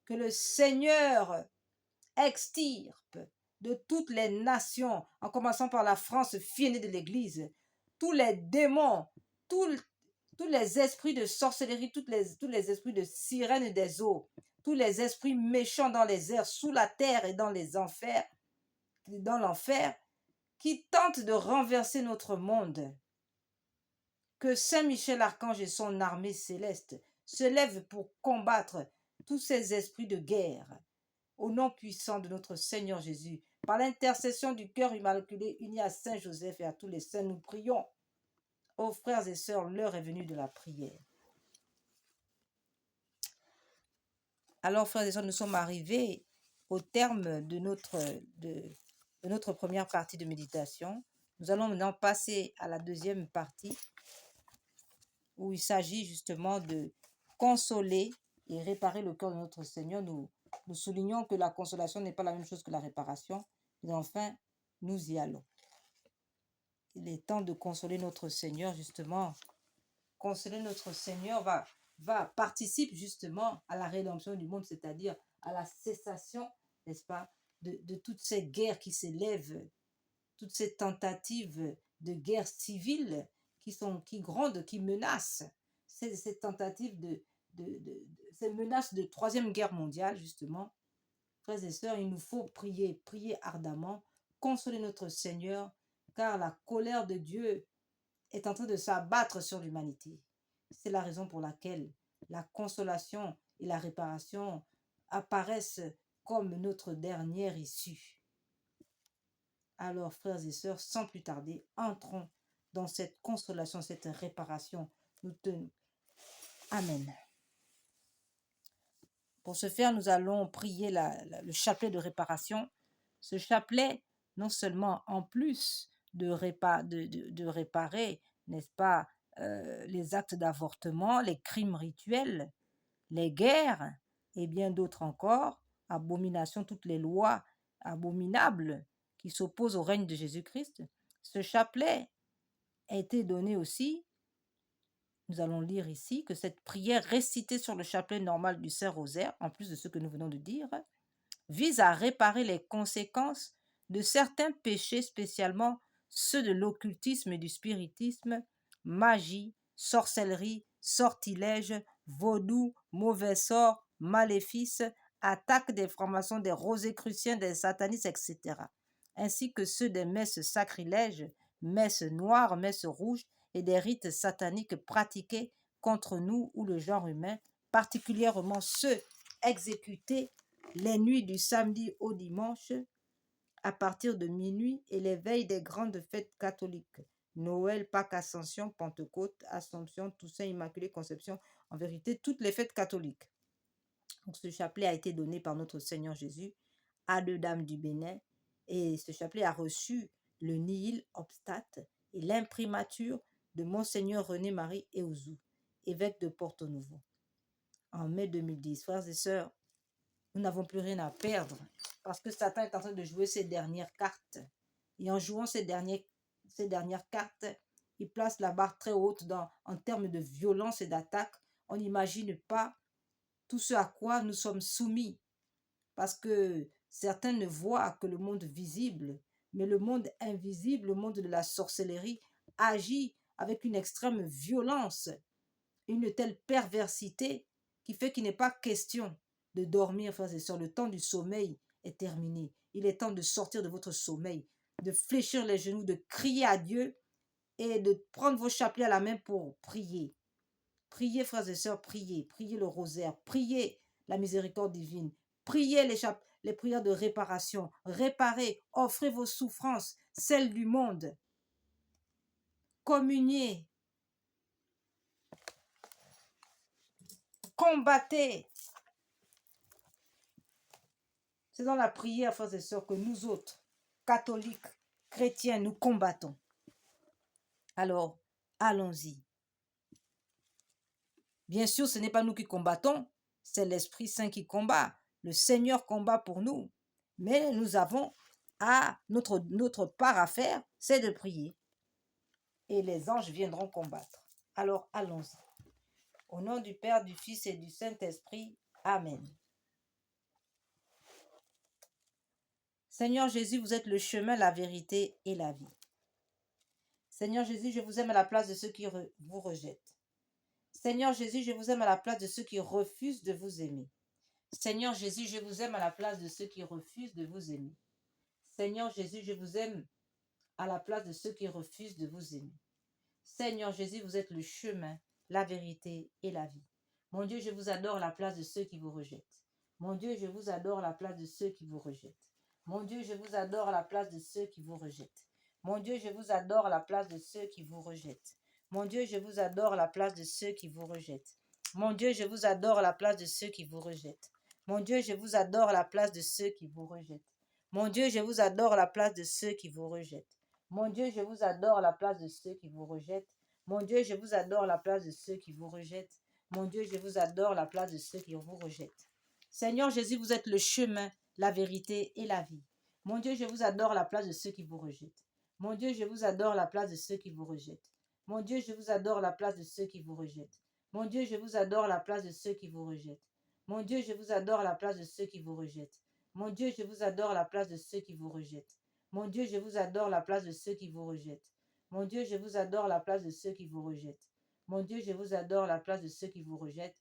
que le Seigneur extirpe de toutes les nations, en commençant par la France, fille aînée de l'Église, tous les démons, tous les esprits de sorcellerie, tous les esprits de sirènes des eaux, tous les esprits méchants dans les airs, sous la terre et dans les enfers, dans l'enfer, qui tentent de renverser notre monde. Que Saint Michel Archange et son armée céleste se lèvent pour combattre tous ces esprits de guerre. Au nom puissant de notre Seigneur Jésus, par l'intercession du cœur immaculé uni à Saint Joseph et à tous les saints, nous prions. Ô frères et sœurs, l'heure est venue de la prière. Alors, frères et sœurs, nous sommes arrivés au terme de notre première partie de méditation. Nous allons maintenant passer à la deuxième partie, où il s'agit justement de consoler et réparer le cœur de notre Seigneur. Nous soulignons que la consolation n'est pas la même chose que la réparation, mais enfin, nous y allons. Il est temps de consoler notre Seigneur, justement. Consoler notre Seigneur participe justement à la rédemption du monde, c'est-à-dire à la cessation, n'est-ce pas, de toutes ces guerres qui s'élèvent, toutes ces tentatives de guerre civile qui grondent, qui menacent, ces tentatives ces menaces de troisième guerre mondiale, justement. Frères et sœurs, il nous faut prier ardemment, consoler notre Seigneur, car la colère de Dieu est en train de s'abattre sur l'humanité. C'est la raison pour laquelle la consolation et la réparation apparaissent comme notre dernière issue. Alors, frères et sœurs, sans plus tarder, entrons dans cette consolation, cette réparation. Nous tenons. Amen. Pour ce faire, nous allons prier le chapelet de réparation. Ce chapelet non seulement en plus de réparer, n'est-ce pas, les actes d'avortement, les crimes rituels, les guerres et bien d'autres encore, abominations, toutes les lois abominables qui s'opposent au règne de Jésus-Christ. Ce chapelet a été donné aussi, nous allons lire ici, que cette prière récitée sur le chapelet normal du Saint-Rosaire, en plus de ce que nous venons de dire, vise à réparer les conséquences de certains péchés, spécialement ceux de l'occultisme et du spiritisme, magie, sorcellerie, sortilège, vaudou, mauvais sort, maléfices, attaque des francs-maçons, des rosicruciens, des satanistes, etc., ainsi que ceux des messes sacrilèges, messes noires, messes rouges et des rites sataniques pratiqués contre nous ou le genre humain, particulièrement ceux exécutés les nuits du samedi au dimanche à partir de minuit et les veilles des grandes fêtes catholiques. Noël, Pâques, Ascension, Pentecôte, Assomption, Toussaint, Immaculée Conception, en vérité, toutes les fêtes catholiques. Donc, ce chapelet a été donné par notre Seigneur Jésus à deux dames du Bénin et ce chapelet a reçu le nihil obstate et l'imprimature de Monseigneur René-Marie Eouzou, évêque de Porto Novo, en mai 2010. Frères et sœurs, nous n'avons plus rien à perdre parce que Satan est en train de jouer ses dernières cartes. Et en jouant ces dernières cartes, il place la barre très haute en termes de violence et d'attaque. On n'imagine pas tout ce à quoi nous sommes soumis parce que certains ne voient que le monde visible, mais le monde invisible, le monde de la sorcellerie, agit avec une extrême violence, une telle perversité qui fait qu'il n'est pas question de dormir, frères et sœurs. Le temps du sommeil est terminé. Il est temps de sortir de votre sommeil, de fléchir les genoux, de crier à Dieu et de prendre vos chapelets à la main pour prier. Priez, frères et sœurs, priez. Priez le rosaire, priez la miséricorde divine, priez les prières de réparation. Réparez, offrez vos souffrances, celles du monde. Communiez, combattez. C'est dans la prière, frères et sœurs, que nous autres, catholiques, chrétiens, nous combattons. Alors, allons-y. Bien sûr, ce n'est pas nous qui combattons, c'est l'Esprit Saint qui combat. Le Seigneur combat pour nous. Mais nous avons notre part à faire, c'est de prier. Et les anges viendront combattre. Alors, allons-y. Au nom du Père, du Fils et du Saint-Esprit. Amen. Seigneur Jésus, vous êtes le chemin, la vérité et la vie. Seigneur Jésus, je vous aime à la place de ceux qui vous rejettent. Seigneur Jésus, je vous aime à la place de ceux qui refusent de vous aimer. Seigneur Jésus, je vous aime à la place de ceux qui refusent de vous aimer. Seigneur Jésus, je vous aime à la place de ceux qui refusent de vous aimer. Seigneur Jésus, vous êtes le chemin, la vérité et la vie. Mon Dieu, je vous adore à la place de ceux qui vous rejettent. Mon Dieu, je vous adore à la place de ceux qui vous rejettent. Mon Dieu, je vous adore à la place de ceux qui vous rejettent. Mon Dieu, je vous adore à la place de ceux qui vous rejettent. Mon Dieu, je vous adore à la place de ceux qui vous rejettent. Mon Dieu, je vous adore à la place de ceux qui vous rejettent. Mon Dieu, je vous adore à la place de ceux qui vous rejettent. Mon Dieu, je vous adore à la place de ceux qui vous rejettent. Mon Dieu, je vous adore à la place de ceux qui vous rejettent. Mon Dieu, je vous adore à la place de ceux qui vous rejettent. Mon Dieu, je vous adore à la place de ceux qui vous rejettent. Seigneur Jésus, vous êtes le chemin, la vérité et la vie. Mon Dieu, je vous adore à la place de ceux qui vous rejettent. Mon Dieu, je vous adore à la place de ceux qui vous rejettent. Mon Dieu, je vous adore à la place de ceux qui vous rejettent. Mon Dieu, je vous adore à la place de ceux qui vous rejettent. Mon Dieu, je vous adore à la place de ceux qui vous rejettent. Mon Dieu, je vous adore à la place de ceux qui vous rejettent. Mon Dieu, je vous adore à la place de ceux qui vous rejettent. Mon Dieu, je vous adore à la place de ceux qui vous rejettent. Mon Dieu, je vous adore à la place de ceux qui vous rejettent.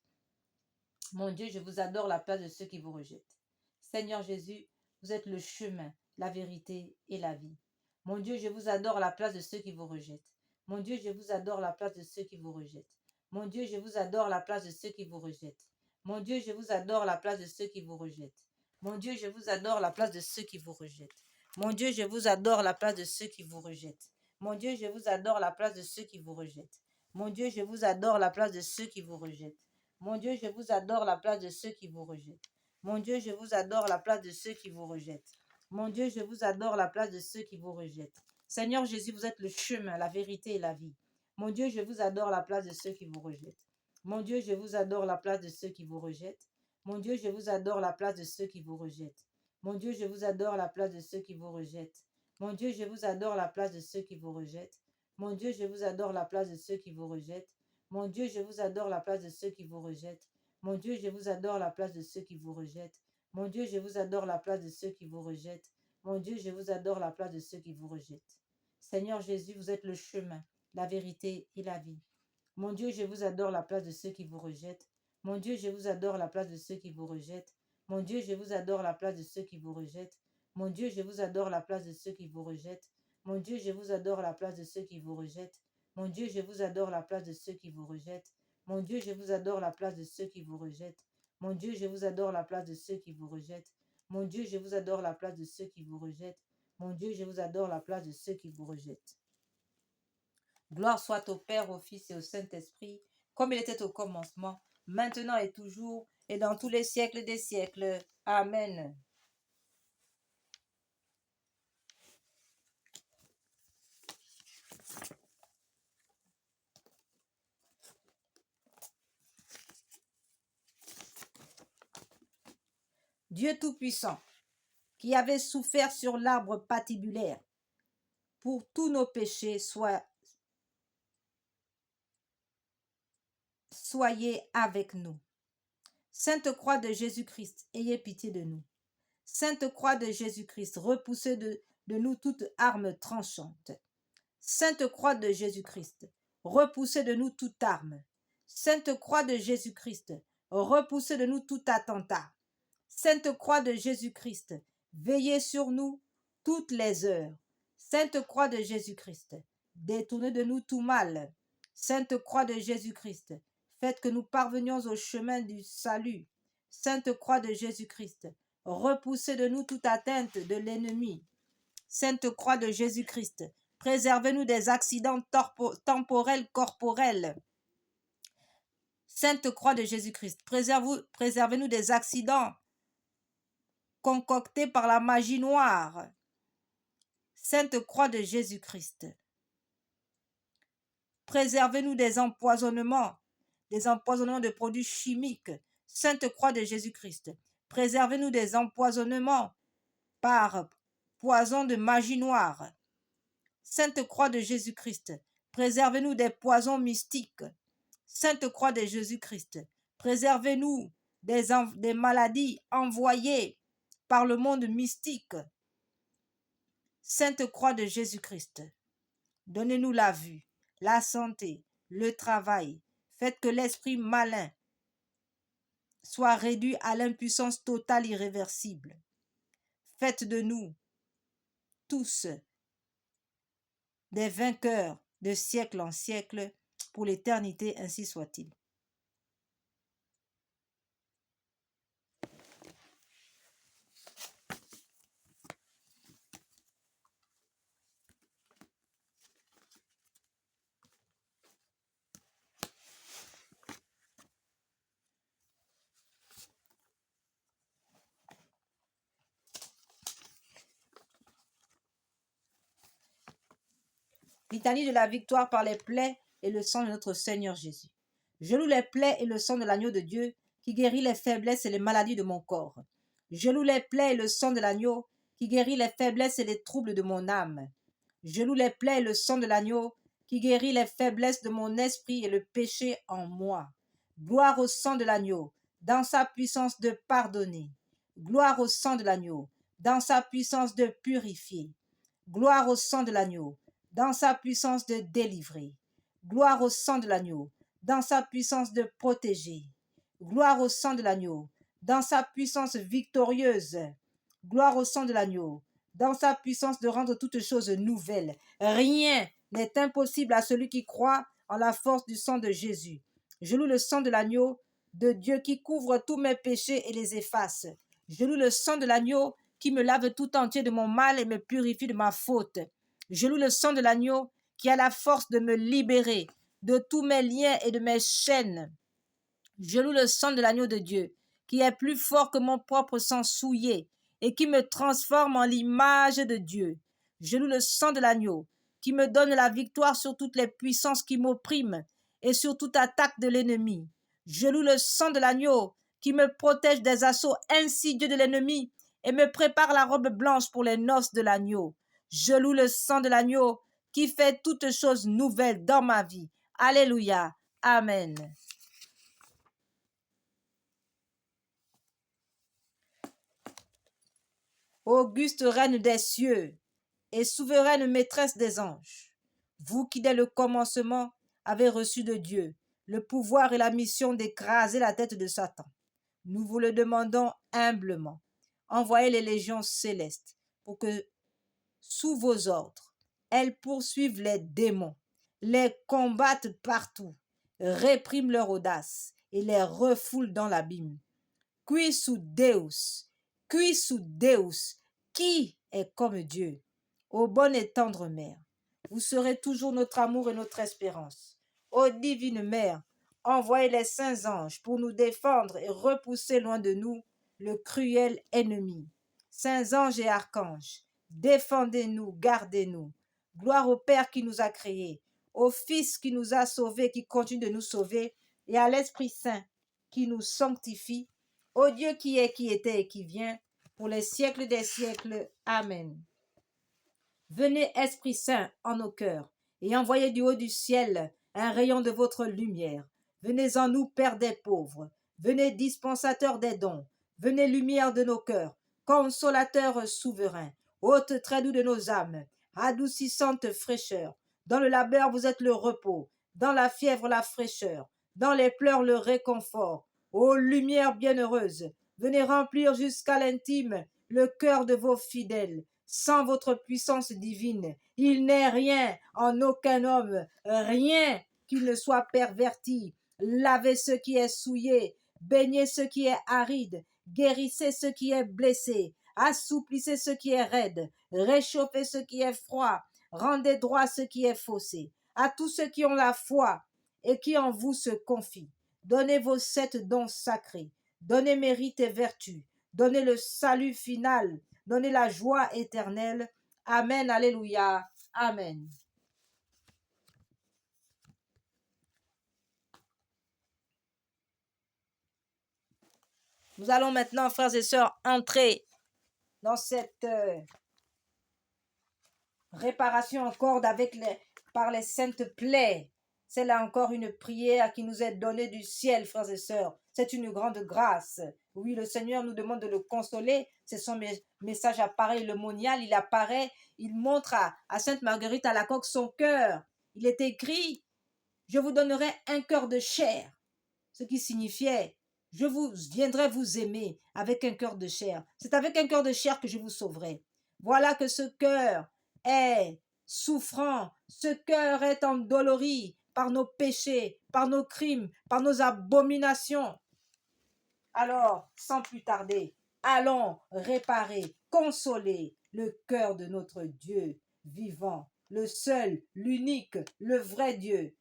Mon Dieu, je vous adore à la place de ceux qui vous rejettent. Seigneur Jésus, vous êtes le chemin, la vérité et la vie. Mon Dieu, je vous adore à la place de ceux qui vous rejettent. Mon Dieu, je vous adore à la place de ceux qui vous rejettent. Mon Dieu, je vous adore à la place de ceux qui vous rejettent. Mon Dieu, je vous adore à la place de ceux qui vous rejettent. Mon Dieu, je vous adore à la place de ceux qui vous rejettent. Mon Dieu, je vous adore à la place de ceux qui vous rejettent. Mon Dieu, je vous adore à la place de ceux qui vous rejettent. Mon Dieu, je vous adore à la place de ceux qui vous rejettent. Mon Dieu, je vous adore à la place de ceux qui vous rejettent. Mon Dieu, je vous adore à la place de ceux qui vous rejettent. Mon Dieu, je vous adore la place de ceux qui vous rejettent. Seigneur Jésus, vous êtes le chemin, la vérité et la vie. Mon Dieu, je vous adore la place de ceux qui vous rejettent. Mon Dieu, je vous adore la place de ceux qui vous rejettent. Mon Dieu, je vous adore la place de ceux qui vous rejettent. Mon Dieu, je vous adore la place de ceux qui vous rejettent. Mon Dieu, je vous adore la place de ceux qui vous rejettent. Mon Dieu, je vous adore la place de ceux qui vous rejettent. Mon Dieu, je vous adore la place de ceux qui vous rejettent. Mon Dieu, je vous adore la place de ceux qui vous rejettent. Mon Dieu, je vous adore la place de ceux qui vous rejettent. Mon Dieu, je vous adore la place de ceux qui vous rejettent. Seigneur Jésus, vous êtes le chemin, la vérité et la vie. Mon Dieu, je vous adore la place de ceux qui vous rejettent. Mon Dieu, je vous adore la place de ceux qui vous rejettent. Mon Dieu, je vous adore la place de ceux qui vous rejettent. Mon Dieu, je vous adore la place de ceux qui vous rejettent. Mon Dieu, je vous adore la place de ceux qui vous rejettent. Mon Dieu, je vous adore la place de ceux qui vous rejettent. Mon Dieu, je vous adore la place de ceux qui vous rejettent. Mon Dieu, je vous adore la place de ceux qui vous rejettent. Mon Dieu, je vous adore la place de ceux qui vous rejettent. Mon Dieu, je vous adore la place de ceux qui vous rejettent. Gloire soit au Père, au Fils et au Saint-Esprit, comme il était au commencement, maintenant et toujours, et dans tous les siècles des siècles. Amen. Dieu Tout-Puissant, qui avait souffert sur l'arbre patibulaire pour tous nos péchés, soyez avec nous. Sainte Croix de Jésus-Christ, ayez pitié de nous. Sainte Croix de Jésus-Christ, repoussez de nous toute arme tranchante. Sainte Croix de Jésus-Christ, repoussez de nous toute arme. Sainte Croix de Jésus-Christ, repoussez de nous tout attentat. Sainte Croix de Jésus-Christ, veillez sur nous toutes les heures. Sainte Croix de Jésus-Christ, détournez de nous tout mal. Sainte Croix de Jésus-Christ, faites que nous parvenions au chemin du salut. Sainte Croix de Jésus-Christ, repoussez de nous toute atteinte de l'ennemi. Sainte Croix de Jésus-Christ, préservez-nous des accidents temporels corporels. Sainte Croix de Jésus-Christ, préservez-nous des accidents concoctés par la magie noire. Sainte Croix de Jésus-Christ, préservez-nous des empoisonnements de produits chimiques. Sainte Croix de Jésus-Christ, préservez-nous des empoisonnements par poison de magie noire. Sainte Croix de Jésus-Christ, préservez-nous des poisons mystiques. Sainte Croix de Jésus-Christ, préservez-nous des maladies envoyées par le monde mystique. Sainte Croix de Jésus-Christ, donnez-nous la vue, la santé, le travail. Faites que l'esprit malin soit réduit à l'impuissance totale irréversible. Faites de nous tous des vainqueurs de siècle en siècle pour l'éternité, ainsi soit-il. Litanie de la victoire par les plaies et le sang de notre Seigneur Jésus. Je loue les plaies et le sang de l'agneau de Dieu qui guérit les faiblesses et les maladies de mon corps. Je loue les plaies et le sang de l'agneau qui guérit les faiblesses et les troubles de mon âme. Je loue les plaies et le sang de l'agneau qui guérit les faiblesses de mon esprit et le péché en moi. Gloire au sang de l'agneau, dans sa puissance de pardonner. Gloire au sang de l'agneau, dans sa puissance de purifier. Gloire au sang de l'agneau, dans sa puissance de délivrer. Gloire au sang de l'agneau, dans sa puissance de protéger. Gloire au sang de l'agneau, dans sa puissance victorieuse. Gloire au sang de l'agneau, dans sa puissance de rendre toutes choses nouvelles. Rien n'est impossible à celui qui croit en la force du sang de Jésus. Je loue le sang de l'agneau de Dieu qui couvre tous mes péchés et les efface. Je loue le sang de l'agneau qui me lave tout entier de mon mal et me purifie de ma faute. Je loue le sang de l'agneau qui a la force de me libérer de tous mes liens et de mes chaînes. Je loue le sang de l'agneau de Dieu qui est plus fort que mon propre sang souillé et qui me transforme en l'image de Dieu. Je loue le sang de l'agneau qui me donne la victoire sur toutes les puissances qui m'oppriment et sur toute attaque de l'ennemi. Je loue le sang de l'agneau qui me protège des assauts insidieux de l'ennemi et me prépare la robe blanche pour les noces de l'agneau. Je loue le sang de l'agneau qui fait toutes choses nouvelles dans ma vie. Alléluia. Amen. Auguste reine des cieux et souveraine maîtresse des anges, vous qui dès le commencement avez reçu de Dieu le pouvoir et la mission d'écraser la tête de Satan, nous vous le demandons humblement. Envoyez les légions célestes pour que, sous vos ordres, elles poursuivent les démons, les combattent partout, répriment leur audace et les refoulent dans l'abîme. Quis Deus, qui est comme Dieu? Ô bonne et tendre Mère, vous serez toujours notre amour et notre espérance. Ô divine Mère, envoyez les saints anges pour nous défendre et repousser loin de nous le cruel ennemi. Saints anges et archanges, défendez-nous, gardez-nous. Gloire au Père qui nous a créés, au Fils qui nous a sauvés, qui continue de nous sauver, et à l'Esprit Saint qui nous sanctifie, au Dieu qui est, qui était et qui vient, pour les siècles des siècles. Amen. Venez, Esprit Saint, en nos cœurs, et envoyez du haut du ciel un rayon de votre lumière. Venez en nous, Père des pauvres. Venez, dispensateur des dons. Venez, lumière de nos cœurs, consolateur souverain, hôte très doux de nos âmes, adoucissante fraîcheur. Dans le labeur, vous êtes le repos, dans la fièvre, la fraîcheur, dans les pleurs, le réconfort. Ô lumière bienheureuse, venez remplir jusqu'à l'intime le cœur de vos fidèles. Sans votre puissance divine, il n'est rien en aucun homme, rien qui ne soit perverti. Lavez ce qui est souillé, baignez ce qui est aride, guérissez ce qui est blessé, assouplissez ce qui est raide, réchauffez ce qui est froid, rendez droit ce qui est faussé. À tous ceux qui ont la foi et qui en vous se confient, donnez vos 7 dons sacrés, donnez mérite et vertu, donnez le salut final, donnez la joie éternelle. Amen, alléluia, amen. Nous allons maintenant, frères et sœurs, entrer dans cette réparation en corde par les saintes plaies. C'est là encore une prière qui nous est donnée du ciel, frères et sœurs. C'est une grande grâce. Oui, le Seigneur nous demande de le consoler. C'est son message apparaît, le monial, il apparaît, il montre à Sainte Marguerite Alacoque son cœur. Il est écrit, je vous donnerai un cœur de chair, ce qui signifiait, je viendrai vous aimer avec un cœur de chair. C'est avec un cœur de chair que je vous sauverai. Voilà que ce cœur est souffrant, ce cœur est endolori par nos péchés, par nos crimes, par nos abominations. Alors, sans plus tarder, allons réparer, consoler le cœur de notre Dieu vivant, le seul, l'unique, le vrai Dieu,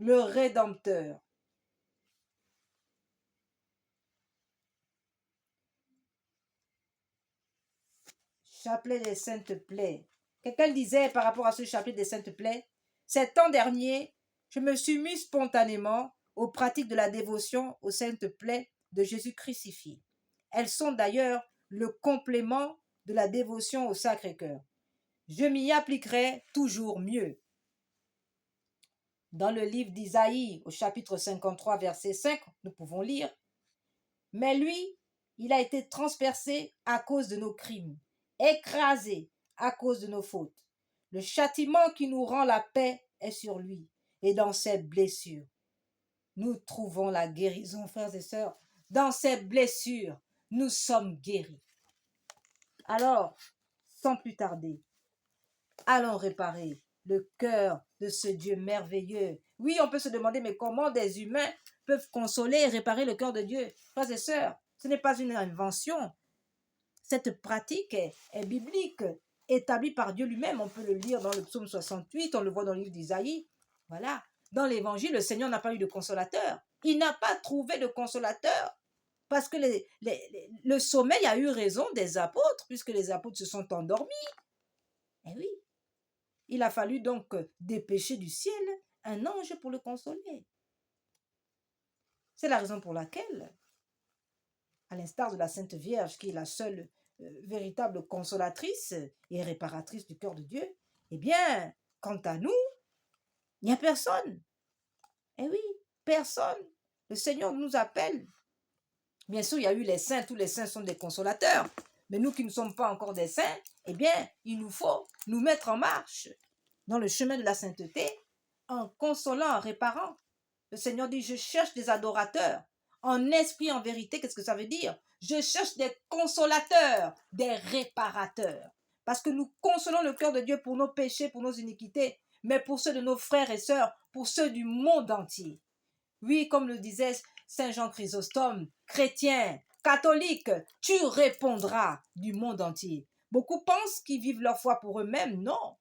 le Rédempteur. Chapelet des saintes plaies. Quelqu'un disait par rapport à ce chapelet des saintes plaies, cet an dernier, je me suis mis spontanément aux pratiques de la dévotion aux saintes plaies de Jésus crucifié. Elles sont d'ailleurs le complément de la dévotion au Sacré-Cœur. Je m'y appliquerai toujours mieux. Dans le livre d'Isaïe, au chapitre 53, verset 5, nous pouvons lire « Mais lui, il a été transpercé à cause de nos crimes, écrasé à cause de nos fautes. Le châtiment qui nous rend la paix est sur lui, et dans ses blessures, nous trouvons la guérison, frères et sœurs. Dans ses blessures, nous sommes guéris. » Alors, sans plus tarder, allons réparer le cœur de ce Dieu merveilleux. Oui, on peut se demander, mais comment des humains peuvent consoler et réparer le cœur de Dieu? Frères et sœurs, ce n'est pas une invention. Cette pratique est biblique, établie par Dieu lui-même. On peut le lire dans le psaume 68, on le voit dans le livre d'Isaïe. Voilà. Dans l'évangile, le Seigneur n'a pas eu de consolateur. Il n'a pas trouvé de consolateur. parce que le sommeil a eu raison des apôtres, puisque les apôtres se sont endormis. Eh oui, il a fallu donc dépêcher du ciel un ange pour le consoler. C'est la raison pour laquelle, à l'instar de la Sainte Vierge, qui est la seule véritable consolatrice et réparatrice du cœur de Dieu, eh bien, quant à nous, il n'y a personne. Eh oui, personne. Le Seigneur nous appelle. Bien sûr, il y a eu les saints, tous les saints sont des consolateurs. Mais nous qui ne sommes pas encore des saints, eh bien, il nous faut nous mettre en marche dans le chemin de la sainteté, en consolant, en réparant. Le Seigneur dit, je cherche des adorateurs, en esprit, en vérité. Qu'est-ce que ça veut dire? Je cherche des consolateurs, des réparateurs. Parce que nous consolons le cœur de Dieu pour nos péchés, pour nos iniquités, mais pour ceux de nos frères et sœurs, pour ceux du monde entier. Oui, comme le disait Saint Jean Chrysostome, chrétien, catholique, tu répondras du monde entier. Beaucoup pensent qu'ils vivent leur foi pour eux-mêmes. Non.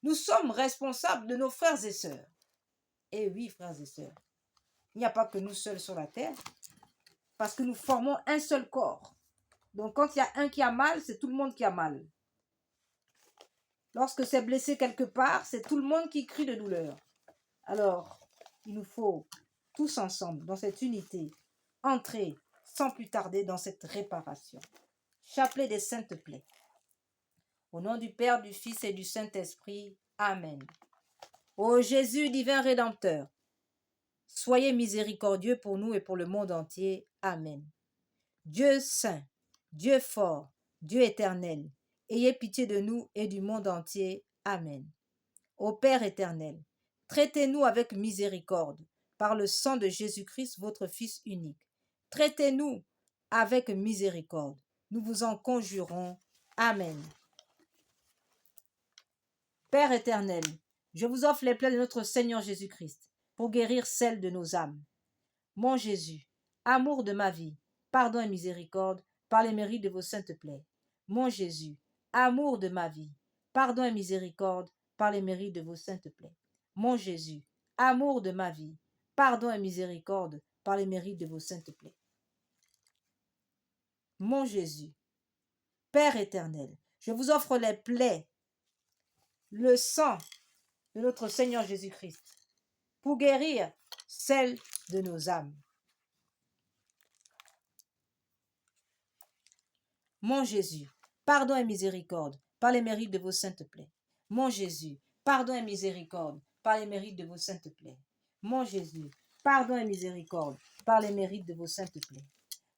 Nous sommes responsables de nos frères et sœurs. Et oui, frères et sœurs, il n'y a pas que nous seuls sur la terre, parce que nous formons un seul corps. Donc quand il y a un qui a mal, c'est tout le monde qui a mal. Lorsque c'est blessé quelque part, c'est tout le monde qui crie de douleur. Alors, il nous faut tous ensemble, dans cette unité, entrer sans plus tarder dans cette réparation. Chapelet des saintes plaies. Au nom du Père, du Fils et du Saint-Esprit. Amen. Ô Jésus, divin Rédempteur, soyez miséricordieux pour nous et pour le monde entier. Amen. Dieu saint, Dieu fort, Dieu éternel, ayez pitié de nous et du monde entier. Amen. Ô Père éternel, traitez-nous avec miséricorde par le sang de Jésus-Christ, votre Fils unique. Traitez-nous avec miséricorde. Nous vous en conjurons. Amen. Père éternel, je vous offre les plaies de notre Seigneur Jésus-Christ pour guérir celles de nos âmes. Mon Jésus, amour de ma vie, pardon et miséricorde par les mérites de vos saintes plaies. Mon Jésus, amour de ma vie, pardon et miséricorde par les mérites de vos saintes plaies. Mon Jésus, amour de ma vie, pardon et miséricorde par les mérites de vos saintes plaies. Mon Jésus, Père éternel, je vous offre les plaies, le sang de notre Seigneur Jésus-Christ, pour guérir celles de nos âmes. Mon Jésus, pardon et miséricorde par les mérites de vos saintes plaies. Mon Jésus, pardon et miséricorde par les mérites de vos saintes plaies. Mon Jésus, pardon et miséricorde par les mérites de vos saintes plaies.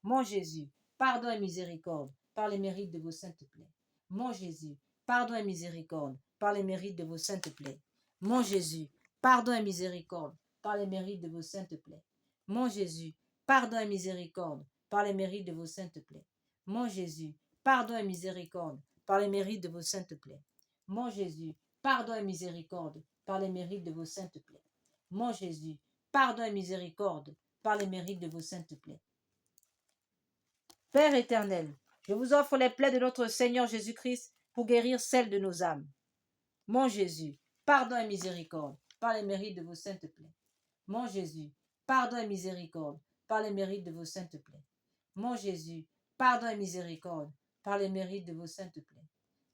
Mon Jésus, pardon et miséricorde par les mérites de vos saintes plaies. Mon Jésus, pardon et miséricorde par les mérites de vos saintes plaies. Mon Jésus, pardon et miséricorde par les mérites de vos saintes plaies. Mon Jésus, pardon et miséricorde par les mérites de vos saintes plaies. Mon Jésus, pardon et miséricorde par les mérites de vos saintes plaies. Mon Jésus, pardon et miséricorde par les mérites de vos saintes plaies. Mon Jésus, pardon et miséricorde par les mérites de vos saintes plaies. Père éternel, je vous offre les plaies de notre Seigneur Jésus-Christ pour guérir celles de nos âmes. Mon Jésus, pardon et miséricorde par les mérites de vos saintes plaies. Mon Jésus, pardon et miséricorde par les mérites de vos saintes plaies. Mon Jésus, pardon et miséricorde par les mérites de vos saintes plaies.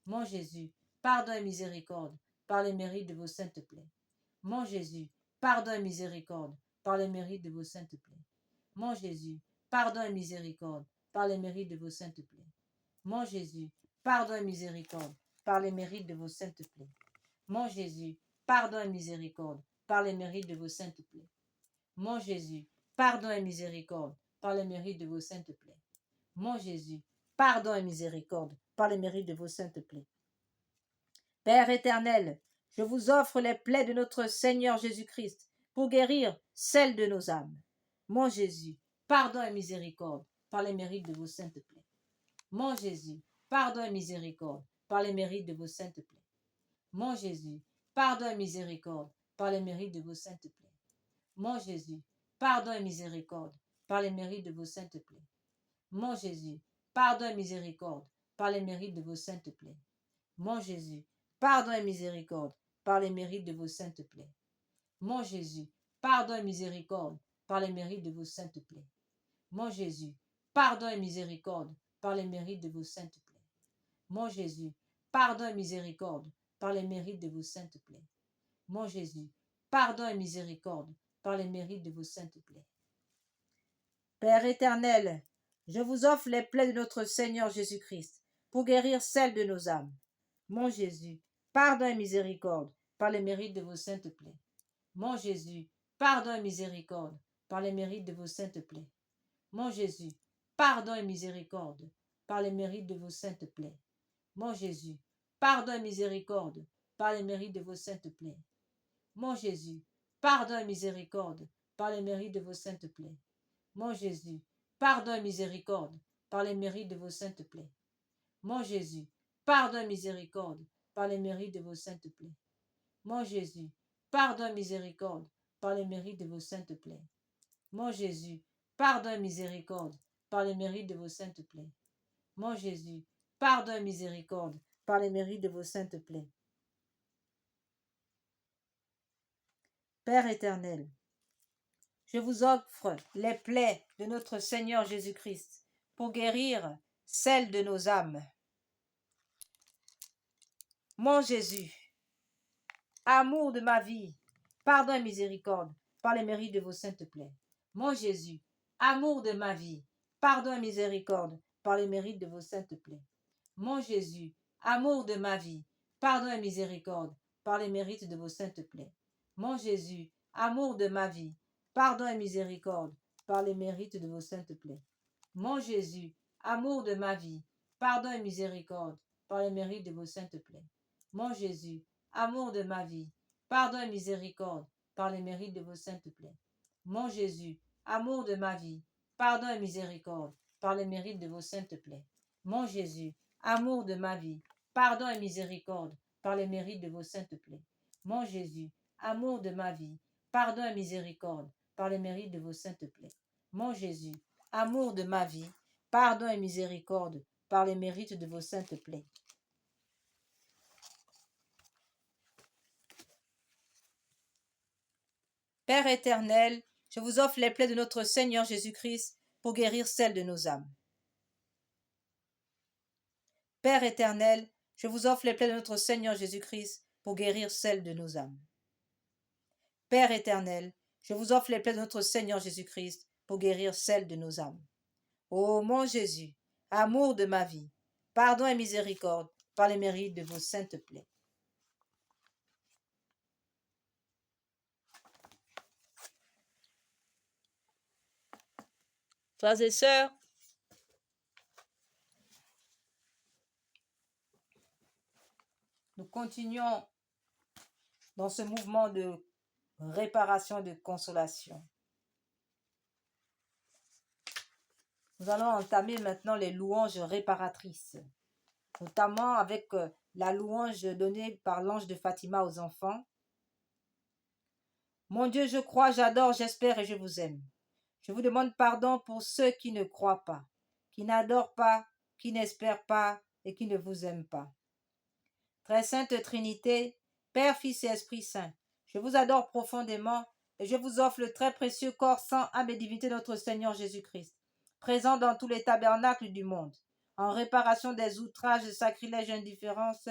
Mon Jésus, pardon et miséricorde par les mérites de vos saintes plaies. Mon Jésus, pardon et miséricorde par les mérites de vos saintes plaies. Mon Jésus, pardon et miséricorde par les mérites de vos saintes plaies. Mon Jésus, pardon et miséricorde par les mérites de vos saintes plaies. Mon Jésus, pardon et miséricorde par les mérites de vos saintes plaies. Mon Jésus, pardon et miséricorde par les mérites de vos saintes plaies. Mon Jésus, pardon et miséricorde par les mérites de vos saintes plaies. Père éternel, je vous offre les plaies de notre Seigneur Jésus-Christ pour guérir celles de nos âmes. Mon Jésus, pardon et miséricorde par les mérites de vos saintes plaies. Mon Jésus, pardon et miséricorde par les mérites de vos saintes plaies. Mon Jésus, pardon et miséricorde par les mérites de vos saintes plaies. Mon Jésus, pardon et miséricorde par les mérites de vos saintes plaies. Mon Jésus, pardon et miséricorde par les mérites de vos saintes plaies. Mon Jésus, pardon et miséricorde par les mérites de vos saintes plaies. Mon Jésus, pardon et miséricorde par les mérites de vos saintes plaies. Mon Jésus, pardon et miséricorde par les mérites de vos saintes plaies. Mon Jésus, pardon et miséricorde par les mérites de vos saintes plaies. Mon Jésus, pardon et miséricorde par les mérites de vos saintes plaies. Père éternel, je vous offre les plaies de notre Seigneur Jésus-Christ pour guérir celles de nos âmes. Mon Jésus, pardon et miséricorde par les mérites de vos saintes plaies. Mon Jésus, pardon et miséricorde par les mérites de vos saintes plaies. Mon Jésus, pardon et miséricorde par les mérites de vos saintes plaies. Mon Jésus, pardon et miséricorde par les mérites de vos saintes plaies. Mon Jésus, pardon et miséricorde par les mérites de vos saintes plaies. Mon Jésus, pardon et miséricorde par les mérites de vos saintes plaies. Mon Jésus, pardon et miséricorde par les mérites de vos saintes plaies. Mon Jésus, pardon et miséricorde par les mérites de vos saintes plaies. Mon Jésus, pardon et miséricorde par les mérites de vos saintes plaies. Mon Jésus, pardon et miséricorde par les mérites de vos saintes plaies. Père éternel, je vous offre les plaies de notre Seigneur Jésus-Christ pour guérir celles de nos âmes. Mon Jésus, amour de ma vie, pardon et miséricorde par les mérites de vos saintes plaies. Mon Jésus, amour de ma vie, pardon et miséricorde par les mérites de vos saintes plaies. Mon Jésus, amour de ma vie, pardon et miséricorde par les mérites de vos saintes plaies. Mon Jésus, amour de ma vie, pardon et miséricorde par les mérites de vos saintes plaies. Mon Jésus, amour de ma vie, pardon et miséricorde par les mérites de vos saintes plaies. Mon Jésus, amour de ma vie, pardon et miséricorde par les mérites de vos saintes plaies. Mon Jésus, amour de ma vie, pardon et miséricorde par les mérites de vos saintes plaies. Mon Jésus, amour de ma vie, pardon et miséricorde par les mérites de vos saintes plaies. Mon Jésus, amour de ma vie, pardon et miséricorde par les mérites de vos saintes plaies. Mon Jésus, amour de ma vie, pardon et miséricorde par les mérites de vos saintes plaies. Père éternel, je vous offre les plaies de notre Seigneur Jésus-Christ pour guérir celles de nos âmes. Père éternel, je vous offre les plaies de notre Seigneur Jésus-Christ pour guérir celles de nos âmes. Père éternel, je vous offre les plaies de notre Seigneur Jésus-Christ pour guérir celles de nos âmes. Ô mon Jésus, amour de ma vie, pardon et miséricorde par les mérites de vos saintes plaies. Frères et sœurs, nous continuons dans ce mouvement de réparation, de consolation. Nous allons entamer maintenant les louanges réparatrices, notamment avec la louange donnée par l'ange de Fatima aux enfants. Mon Dieu, je crois, j'adore, j'espère et je vous aime. Je vous demande pardon pour ceux qui ne croient pas, qui n'adorent pas, qui n'espèrent pas et qui ne vous aiment pas. Très sainte Trinité, Père, Fils et Esprit Saint, je vous adore profondément et je vous offre le très précieux corps, sang, âme et divinité de notre Seigneur Jésus-Christ, présent dans tous les tabernacles du monde, en réparation des outrages, sacrilèges et indifférences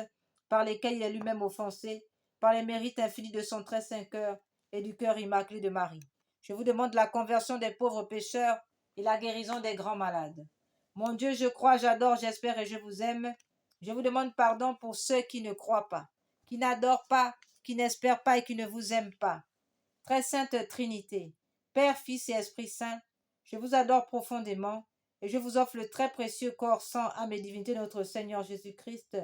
par lesquels il est lui-même offensé, par les mérites infinis de son très saint cœur et du cœur immaculé de Marie. Je vous demande la conversion des pauvres pécheurs et la guérison des grands malades. Mon Dieu, je crois, j'adore, j'espère et je vous aime. Je vous demande pardon pour ceux qui ne croient pas, qui n'adorent pas, qui n'espèrent pas et qui ne vous aiment pas. Très sainte Trinité, Père, Fils et Esprit Saint, je vous adore profondément et je vous offre le très précieux corps, sang, âme et divinité de notre Seigneur Jésus-Christ,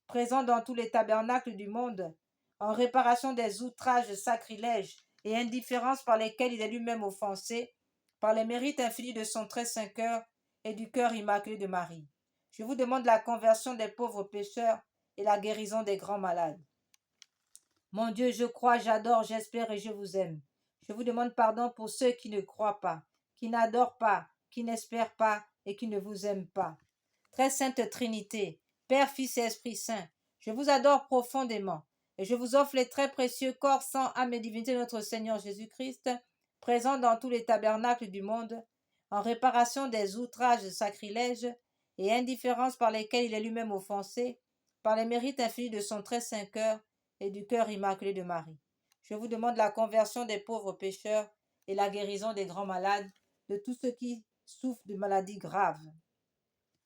présent dans tous les tabernacles du monde, en réparation des outrages, sacrilèges et indifférences par lesquels il est lui-même offensé, par les mérites infinis de son très saint cœur et du cœur immaculé de Marie. Je vous demande la conversion des pauvres pécheurs et la guérison des grands malades. Mon Dieu, je crois, j'adore, j'espère et je vous aime. Je vous demande pardon pour ceux qui ne croient pas, qui n'adorent pas, qui n'espèrent pas et qui ne vous aiment pas. Très sainte Trinité, Père, Fils et Esprit Saint, je vous adore profondément et je vous offre les très précieux corps, sang, âme et divinité de notre Seigneur Jésus-Christ, présent dans tous les tabernacles du monde, en réparation des outrages, sacrilèges et indifférences par lesquels il est lui-même offensé, par les mérites infinis de son très saint cœur et du cœur immaculé de Marie. Je vous demande la conversion des pauvres pécheurs et la guérison des grands malades, de tous ceux qui souffrent de maladies graves.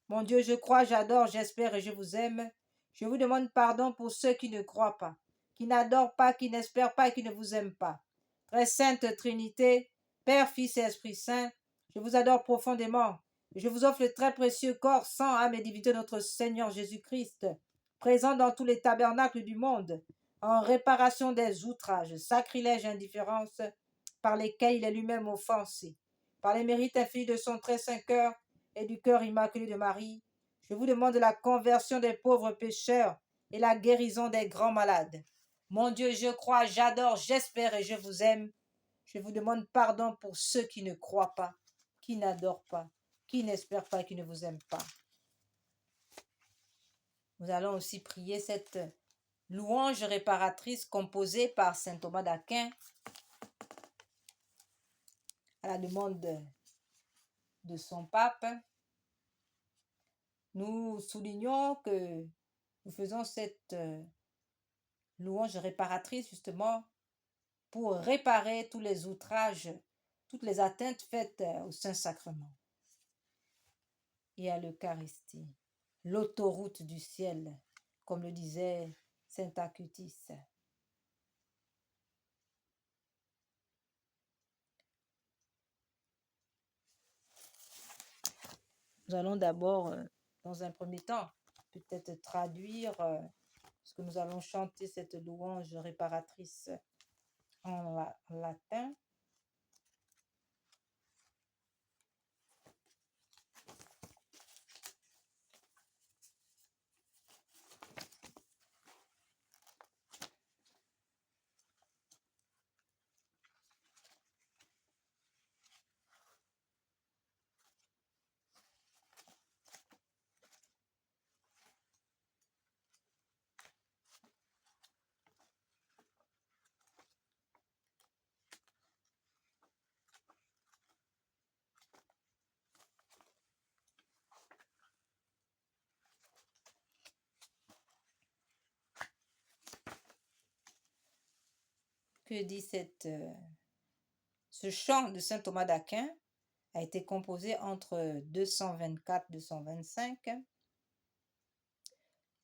Mon Dieu, je crois, j'adore, j'espère et je vous aime. Je vous demande pardon pour ceux qui ne croient pas, qui n'adorent pas, qui n'espèrent pas et qui ne vous aiment pas. Très sainte Trinité, Père, Fils et Esprit Saint, je vous adore profondément. Je vous offre le très précieux corps, sang, âme et divinité de notre Seigneur Jésus-Christ, présent dans tous les tabernacles du monde, en réparation des outrages, sacrilèges et indifférences par lesquels il est lui-même offensé, par les mérites infinis de son très saint cœur et du cœur immaculé de Marie. Je vous demande la conversion des pauvres pécheurs et la guérison des grands malades. Mon Dieu, je crois, j'adore, j'espère et je vous aime. Je vous demande pardon pour ceux qui ne croient pas, qui n'adorent pas, qui n'espèrent pas et qui ne vous aiment pas. Nous allons aussi prier cette louange réparatrice composée par saint Thomas d'Aquin à la demande de son pape. Nous soulignons que nous faisons cette louange réparatrice justement pour réparer tous les outrages, toutes les atteintes faites au Saint-Sacrement et à l'Eucharistie, l'autoroute du ciel, comme le disait saint Acutis. Nous allons d'abord, dans un premier temps, peut-être traduire ce que nous allons chanter, cette louange réparatrice en latin. Que dit ce chant de saint Thomas d'Aquin a été composé entre 224 et 225.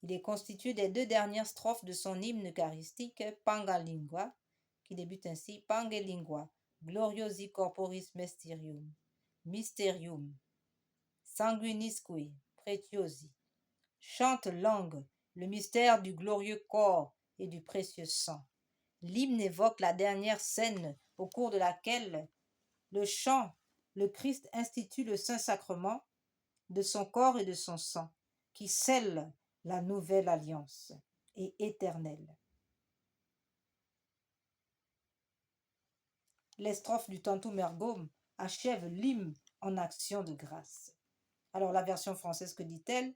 Il est constitué des deux dernières strophes de son hymne eucharistique Pangalingua, qui débute ainsi: Pangelingua, gloriosi corporis mysterium, sanguinisque pretiosi. Chante langue le mystère du glorieux corps et du précieux sang. L'hymne évoque la dernière scène au cours de laquelle le Christ institue le Saint-Sacrement de son corps et de son sang, qui scelle la nouvelle alliance et éternelle. Les strophes du Tantum Ergum achèvent l'hymne en action de grâce. Alors la version française, que dit-elle?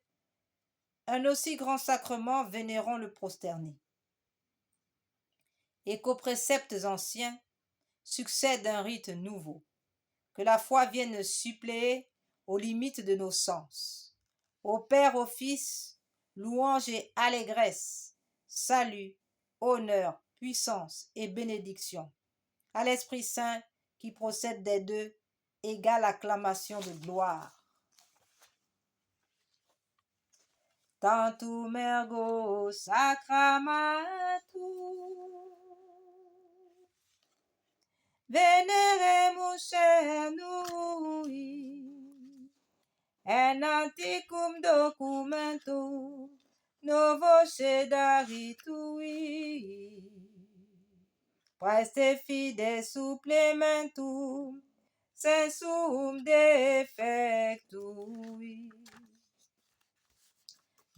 Un aussi grand sacrement, vénérons le prosterné. Et qu'aux préceptes anciens succède un rite nouveau, que la foi vienne suppléer aux limites de nos sens. Au Père, au Fils, louange et allégresse, salut, honneur, puissance et bénédiction. À l'Esprit Saint qui procède des deux, égale acclamation de gloire. Tantum ergo sacramentum, veneremus cernui, en antiquum documentum novo sedaritui, praeste fide supplementum sensum defectui.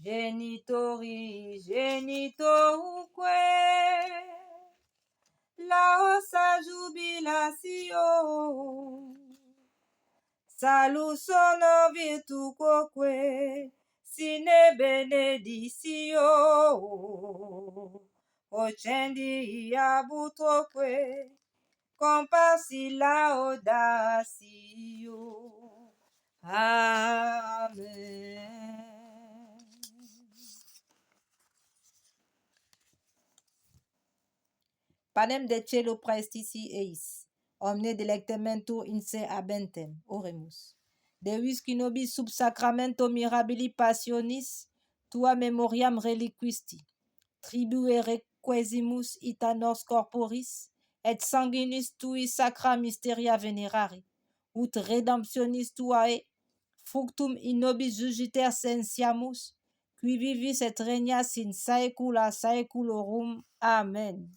Genitorque laosa jubilatio, salus honor virtuoque sine beneditio, ocendi abutroque compasila audacio. Amen. Panem de cielo praestici eis, omne delectementur in se abentem, oremus. Deus qui nobis sub sacramento mirabili passionis, tua memoriam reliquisti, tribue requesimus ita nos corporis, et sanguinis tui sacra mysteria venerari, ut redemptionis tuae, fructum in nobis jugiter sensiamus, qui vivis et regnas in saecula saeculorum. Amen.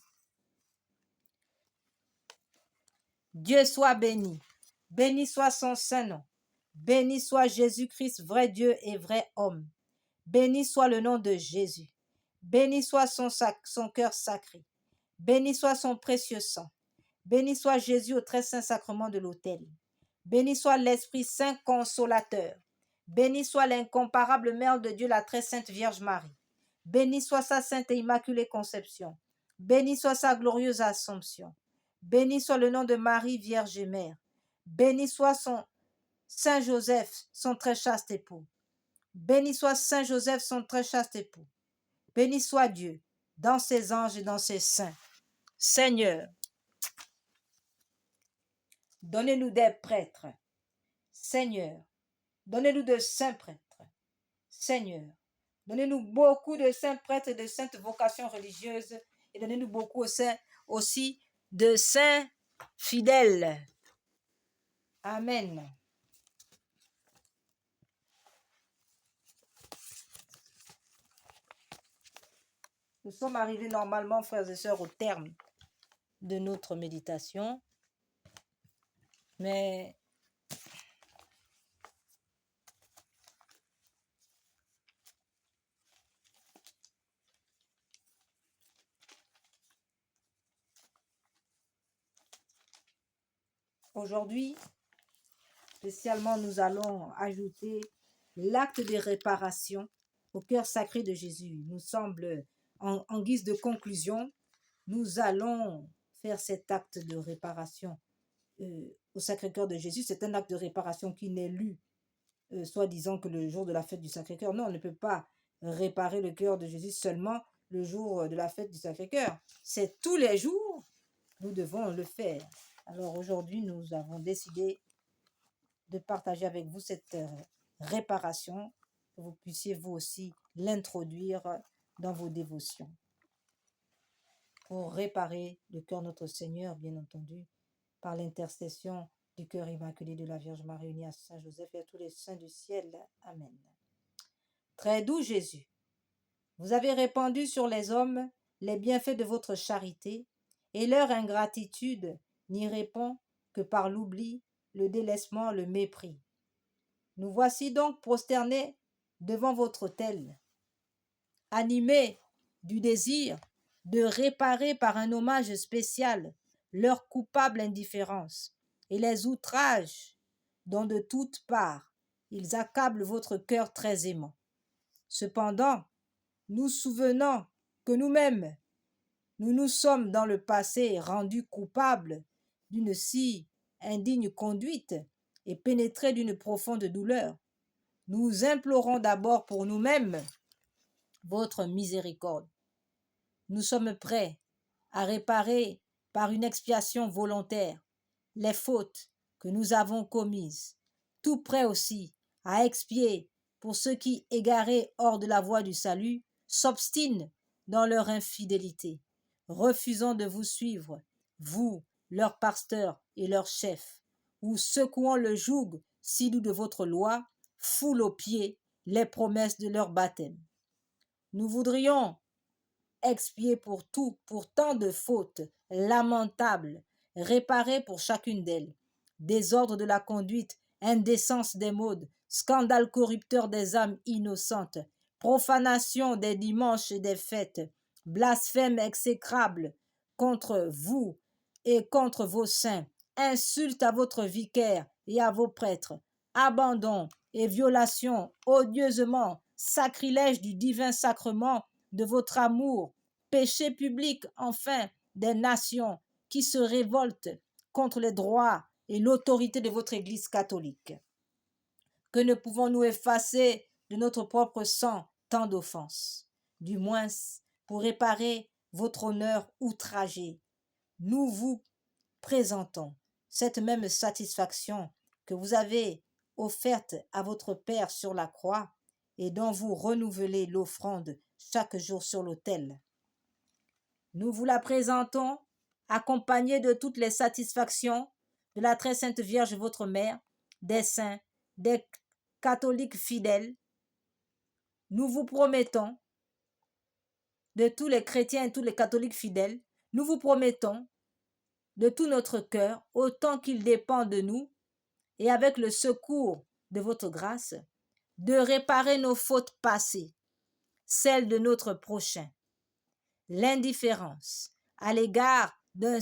Dieu soit béni. Béni soit son saint nom. Béni soit Jésus-Christ, vrai Dieu et vrai homme. Béni soit le nom de Jésus. Béni soit son cœur sacré. Béni soit son précieux sang. Béni soit Jésus au très saint sacrement de l'autel. Béni soit l'Esprit Saint consolateur. Béni soit l'incomparable Mère de Dieu, la très sainte Vierge Marie. Béni soit sa sainte et immaculée conception. Béni soit sa glorieuse Assomption. Béni soit le nom de Marie, Vierge et Mère. Béni soit son Saint Joseph, son très chaste époux. Béni soit Saint Joseph, son très chaste époux. Béni soit Dieu, dans ses anges et dans ses saints. Seigneur, donnez-nous des prêtres. Seigneur, donnez-nous de saints prêtres. Seigneur, donnez-nous beaucoup de saints prêtres et de saintes vocations religieuses. Et donnez-nous beaucoup aussi de saints fidèles. Amen. Nous sommes arrivés normalement, frères et sœurs, au terme de notre méditation. Mais aujourd'hui, spécialement, nous allons ajouter l'acte de réparation au cœur sacré de Jésus. Nous semble, en guise de conclusion, nous allons faire cet acte de réparation au Sacré-Cœur de Jésus. C'est un acte de réparation qui n'est lu, soi-disant que le jour de la fête du Sacré-Cœur. Non, on ne peut pas réparer le cœur de Jésus seulement le jour de la fête du Sacré-Cœur. C'est tous les jours, nous devons le faire. Alors aujourd'hui, nous avons décidé de partager avec vous cette réparation, que vous puissiez vous aussi l'introduire dans vos dévotions. Pour réparer le cœur de notre Seigneur, bien entendu, par l'intercession du cœur immaculé de la Vierge Marie unie à Saint Joseph et à tous les saints du ciel. Amen. Très doux Jésus, vous avez répandu sur les hommes les bienfaits de votre charité, et leur ingratitude n'y répond que par l'oubli, le délaissement, le mépris. Nous voici donc prosternés devant votre autel, animés du désir de réparer par un hommage spécial leur coupable indifférence et les outrages dont de toutes parts ils accablent votre cœur très aimant. Cependant, nous souvenant que nous-mêmes, nous nous sommes dans le passé rendus coupables d'une si indigne conduite et pénétrés d'une profonde douleur, nous implorons d'abord pour nous-mêmes votre miséricorde. Nous sommes prêts à réparer par une expiation volontaire les fautes que nous avons commises, tout prêts aussi à expier pour ceux qui, égarés hors de la voie du salut, s'obstinent dans leur infidélité, refusant de vous suivre, vous, leur pasteur et leur chef, ou secouant le joug si doux de votre loi, foulent aux pieds les promesses de leur baptême. Nous voudrions expier pour tant de fautes lamentables, réparer pour chacune d'elles, désordre de la conduite, indécence des modes, scandale corrupteur des âmes innocentes, profanation des dimanches et des fêtes, blasphème exécrable contre vous et contre vos saints, insulte à votre vicaire et à vos prêtres, abandon et violation odieusement, sacrilège du divin sacrement de votre amour, péché public enfin des nations qui se révoltent contre les droits et l'autorité de votre Église catholique. Que ne pouvons-nous effacer de notre propre sang tant d'offenses? Du moins, pour réparer votre honneur outragé, nous vous présentons cette même satisfaction que vous avez offerte à votre Père sur la croix et dont vous renouvelez l'offrande chaque jour sur l'autel. Nous vous la présentons accompagnée de toutes les satisfactions de la très sainte Vierge votre mère, des saints, des catholiques fidèles. Nous vous promettons, de tous les chrétiens et tous les catholiques fidèles, nous vous promettons de tout notre cœur, autant qu'il dépend de nous, et avec le secours de votre grâce, de réparer nos fautes passées, celles de notre prochain, l'indifférence à l'égard d'un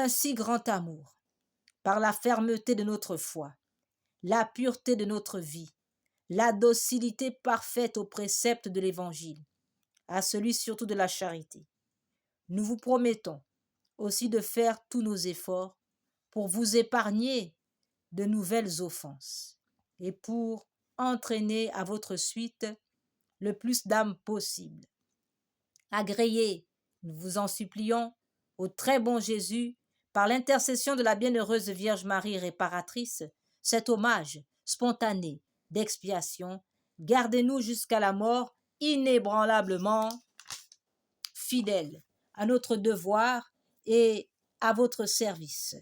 si grand amour, par la fermeté de notre foi, la pureté de notre vie, la docilité parfaite aux préceptes de l'Évangile, à celui surtout de la charité. Nous vous promettons aussi de faire tous nos efforts pour vous épargner de nouvelles offenses et pour entraîner à votre suite le plus d'âmes possible. Agréez, nous vous en supplions, au très bon Jésus, par l'intercession de la bienheureuse Vierge Marie réparatrice, cet hommage spontané d'expiation. Gardez-nous jusqu'à la mort inébranlablement fidèles à notre devoir et à votre service.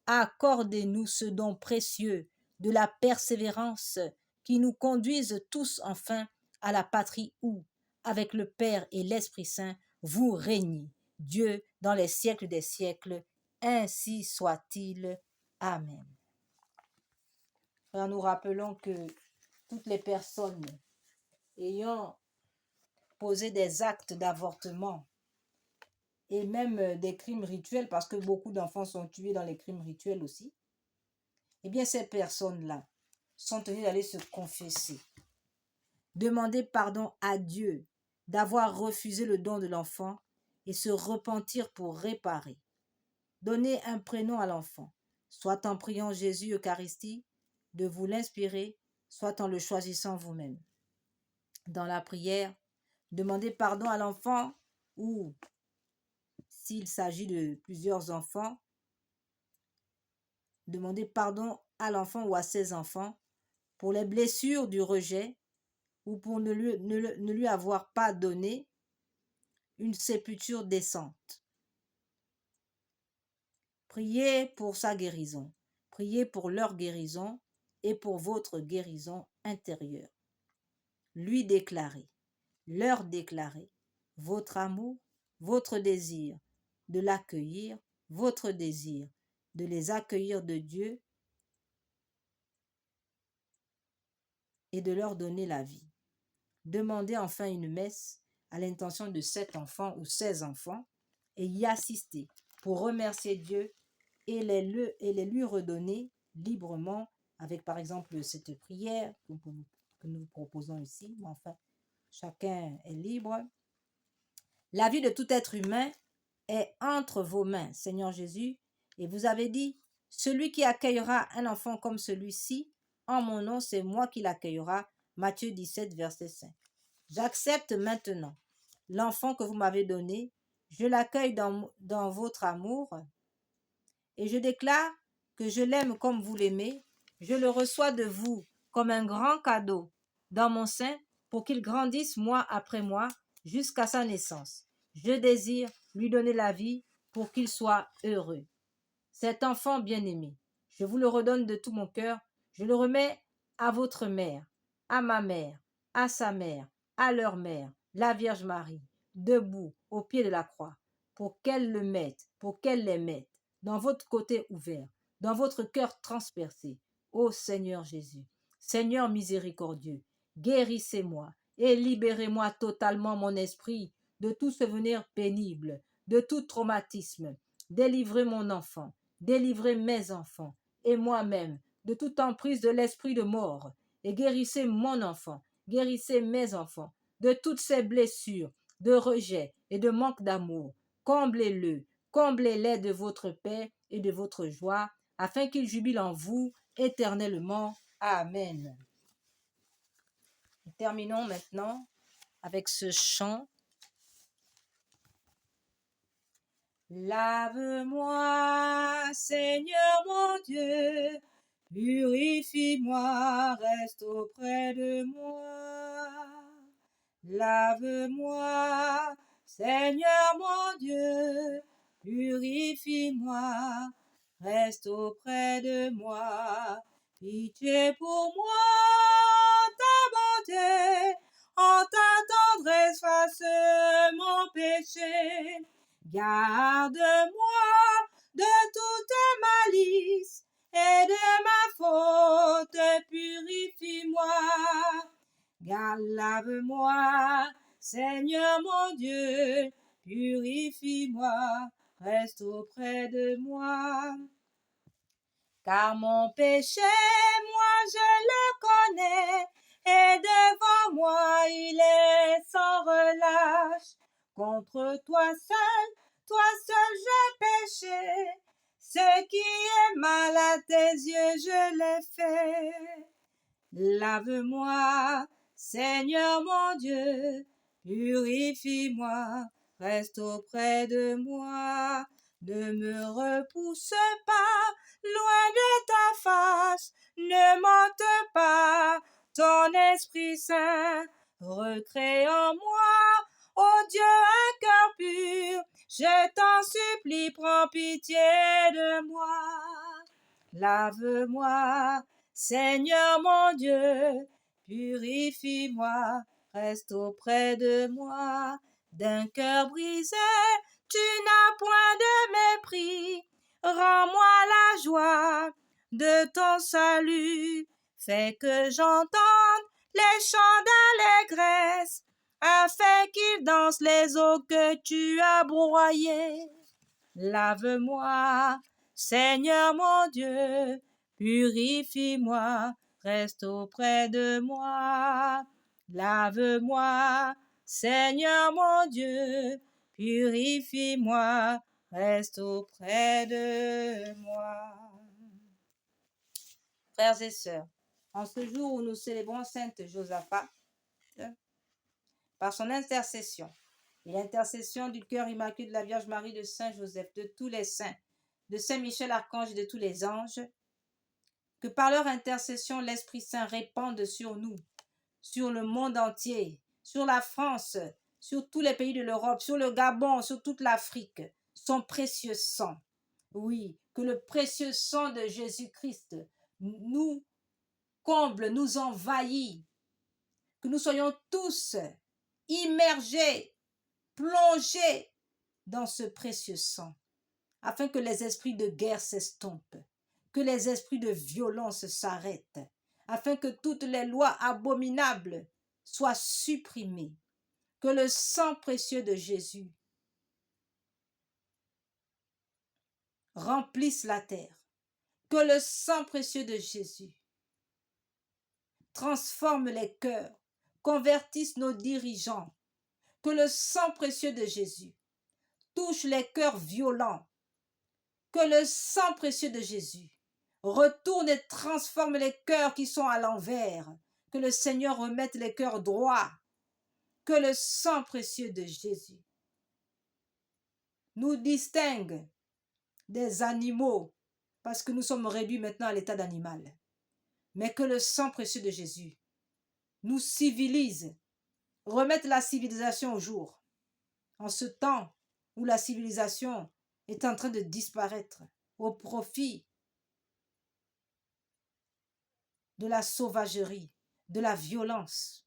Accordez-nous ce don précieux de la persévérance qui nous conduise tous enfin à la patrie où, avec le Père et l'Esprit Saint, vous régnez, Dieu, dans les siècles des siècles. Ainsi soit-il. Amen. Alors nous rappelons que toutes les personnes ayant posé des actes d'avortement et même des crimes rituels, parce que beaucoup d'enfants sont tués dans les crimes rituels aussi, eh bien ces personnes-là sont tenues d'aller se confesser, demander pardon à Dieu d'avoir refusé le don de l'enfant et se repentir pour réparer. Donner un prénom à l'enfant, soit en priant Jésus Eucharistie, de vous l'inspirer, soit en le choisissant vous-même. Dans la prière, demandez pardon à l'enfant ou, s'il s'agit de plusieurs enfants, demandez pardon à l'enfant ou à ses enfants pour les blessures du rejet ou pour ne lui avoir pas donné une sépulture décente. Priez pour sa guérison, priez pour leur guérison et pour votre guérison intérieure. Lui déclarer, leur déclarer votre amour, votre désir de l'accueillir, votre désir de les accueillir de Dieu et de leur donner la vie. Demandez enfin une messe à l'intention de cet enfant ou ces enfants et y assister pour remercier Dieu et les lui redonner librement avec par exemple cette prière que nous proposons ici. Mais enfin, chacun est libre. La vie de tout être humain est entre vos mains, Seigneur Jésus, et vous avez dit, celui qui accueillera un enfant comme celui-ci, en mon nom, c'est moi qui l'accueillera. Matthieu 17, verset 5. J'accepte maintenant l'enfant que vous m'avez donné, je l'accueille dans votre amour et je déclare que je l'aime comme vous l'aimez, je le reçois de vous comme un grand cadeau dans mon sein pour qu'il grandisse mois après mois jusqu'à sa naissance. Je désire lui donner la vie pour qu'il soit heureux. Cet enfant bien-aimé, je vous le redonne de tout mon cœur, je le remets à votre mère, à ma mère, à sa mère, à leur mère, la Vierge Marie, debout au pied de la croix, pour qu'elle le mette, pour qu'elle les mette dans votre côté ouvert, dans votre cœur transpercé. Ô Seigneur Jésus, Seigneur miséricordieux, guérissez-moi et libérez-moi totalement mon esprit de tout souvenir pénible, de tout traumatisme. Délivrez mon enfant, délivrez mes enfants et moi-même de toute emprise de l'esprit de mort, et guérissez mon enfant, guérissez mes enfants de toutes ces blessures, de rejet et de manque d'amour. Comblez-le, Comblez-les de votre paix et de votre joie, afin qu'ils jubilent en vous éternellement. Amen. Terminons maintenant avec ce chant. Lave-moi, Seigneur mon Dieu, purifie-moi, reste auprès de moi. Lave-moi, Seigneur mon Dieu, purifie-moi, reste auprès de moi. Pitié pour moi, ta bonté, en ta tendresse fasse mon péché. Garde-moi de toute malice et de ma faute, purifie-moi. Lave-moi, Seigneur mon Dieu, purifie-moi, reste auprès de moi. Car mon péché, moi je le connais, et devant moi il est sans relâche. Contre toi seul j'ai péché, ce qui est mal à tes yeux je l'ai fait. Lave-moi, Seigneur mon Dieu, purifie-moi, reste auprès de moi. Ne me repousse pas loin de ta face, ne m'ôte pas ton Esprit Saint. Recrée en moi, ô Dieu, un cœur pur, je t'en supplie, prends pitié de moi. Lave-moi, Seigneur mon Dieu, purifie-moi, reste auprès de moi. D'un cœur brisé, tu n'as point de mépris. Rends-moi la joie de ton salut. Fais que j'entende les chants d'allégresse, afin qu'ils dansent les eaux que tu as broyées. Lave-moi, Seigneur mon Dieu, purifie-moi, reste auprès de moi. Lave-moi, Seigneur mon Dieu, purifie-moi, reste auprès de moi. Frères et sœurs, en ce jour où nous célébrons Sainte Josaphat, par son intercession, et l'intercession du cœur immaculé de la Vierge Marie, de Saint Joseph, de tous les saints, de Saint Michel Archange et de tous les anges, que par leur intercession l'Esprit Saint répande sur nous, sur le monde entier, sur la France, sur tous les pays de l'Europe, sur le Gabon, sur toute l'Afrique, son précieux sang. Oui, que le précieux sang de Jésus-Christ nous comble, nous envahit, que nous soyons tous immergés, plongés dans ce précieux sang, afin que les esprits de guerre s'estompent, que les esprits de violence s'arrêtent, afin que toutes les lois abominables soient supprimées, que le sang précieux de Jésus remplisse la terre, que le sang précieux de Jésus transforme les cœurs, convertisse nos dirigeants, que le sang précieux de Jésus touche les cœurs violents, que le sang précieux de Jésus retourne et transforme les cœurs qui sont à l'envers, que le Seigneur remette les cœurs droits, que le sang précieux de Jésus nous distingue des animaux, parce que nous sommes réduits maintenant à l'état d'animal, mais que le sang précieux de Jésus nous civilise, remette la civilisation au jour, en ce temps où la civilisation est en train de disparaître au profit de la sauvagerie, de la violence.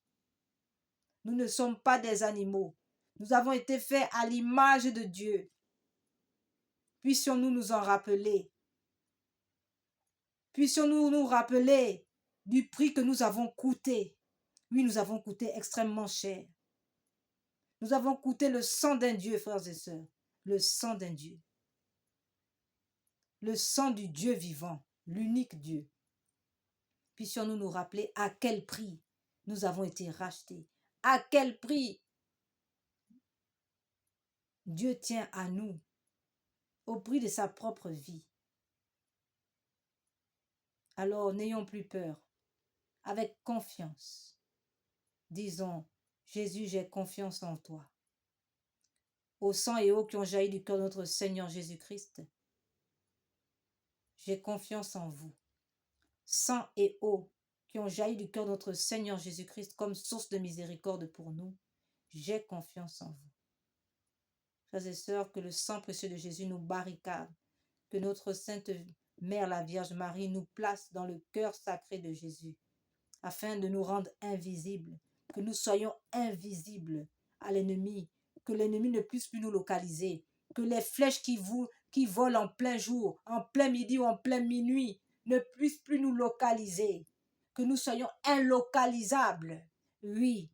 Nous ne sommes pas des animaux. Nous avons été faits à l'image de Dieu. Puissions-nous nous en rappeler. Puissions-nous nous rappeler du prix que nous avons coûté. Oui, nous avons coûté extrêmement cher. Nous avons coûté le sang d'un Dieu, frères et sœurs. Le sang d'un Dieu. Le sang du Dieu vivant, l'unique Dieu. Puissions-nous nous rappeler à quel prix nous avons été rachetés. À quel prix Dieu tient à nous. au prix de sa propre vie. Alors n'ayons plus peur, avec confiance. Disons, Jésus, j'ai confiance en toi. Au sang et eau qui ont jailli du cœur de notre Seigneur Jésus-Christ, j'ai confiance en vous. Sang et eau qui ont jailli du cœur de notre Seigneur Jésus-Christ comme source de miséricorde pour nous, j'ai confiance en vous. Frères et sœurs, que le sang précieux de Jésus nous barricade, que notre Sainte Mère, la Vierge Marie, nous place dans le cœur sacré de Jésus, afin de nous rendre invisibles, que nous soyons invisibles à l'ennemi, que l'ennemi ne puisse plus nous localiser, que les flèches qui volent en plein jour, en plein midi ou en plein minuit ne puissent plus nous localiser, que nous soyons inlocalisables. Oui,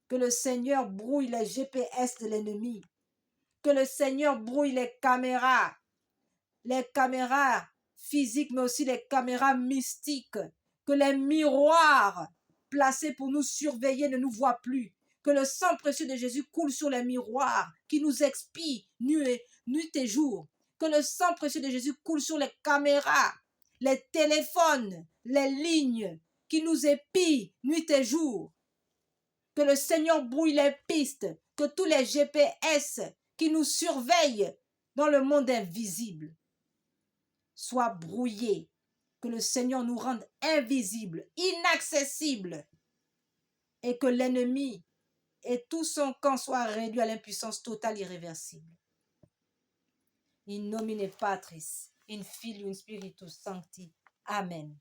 que le Seigneur brouille les GPS de l'ennemi, que le Seigneur brouille les caméras physiques, mais aussi les caméras mystiques, que les miroirs placés pour nous surveiller ne nous voient plus, que le sang précieux de Jésus coule sur les miroirs qui nous expient nuit et jour, que le sang précieux de Jésus coule sur les caméras, les téléphones, les lignes qui nous épient nuit et jour, que le Seigneur brouille les pistes, que tous les GPS qui nous surveillent dans le monde invisible soient brouillés, que le Seigneur nous rende invisibles, inaccessibles, et que l'ennemi et tout son camp soient réduits à l'impuissance totale irréversible. In nomine Patris, in Filium Spiritus Sancti. Amen.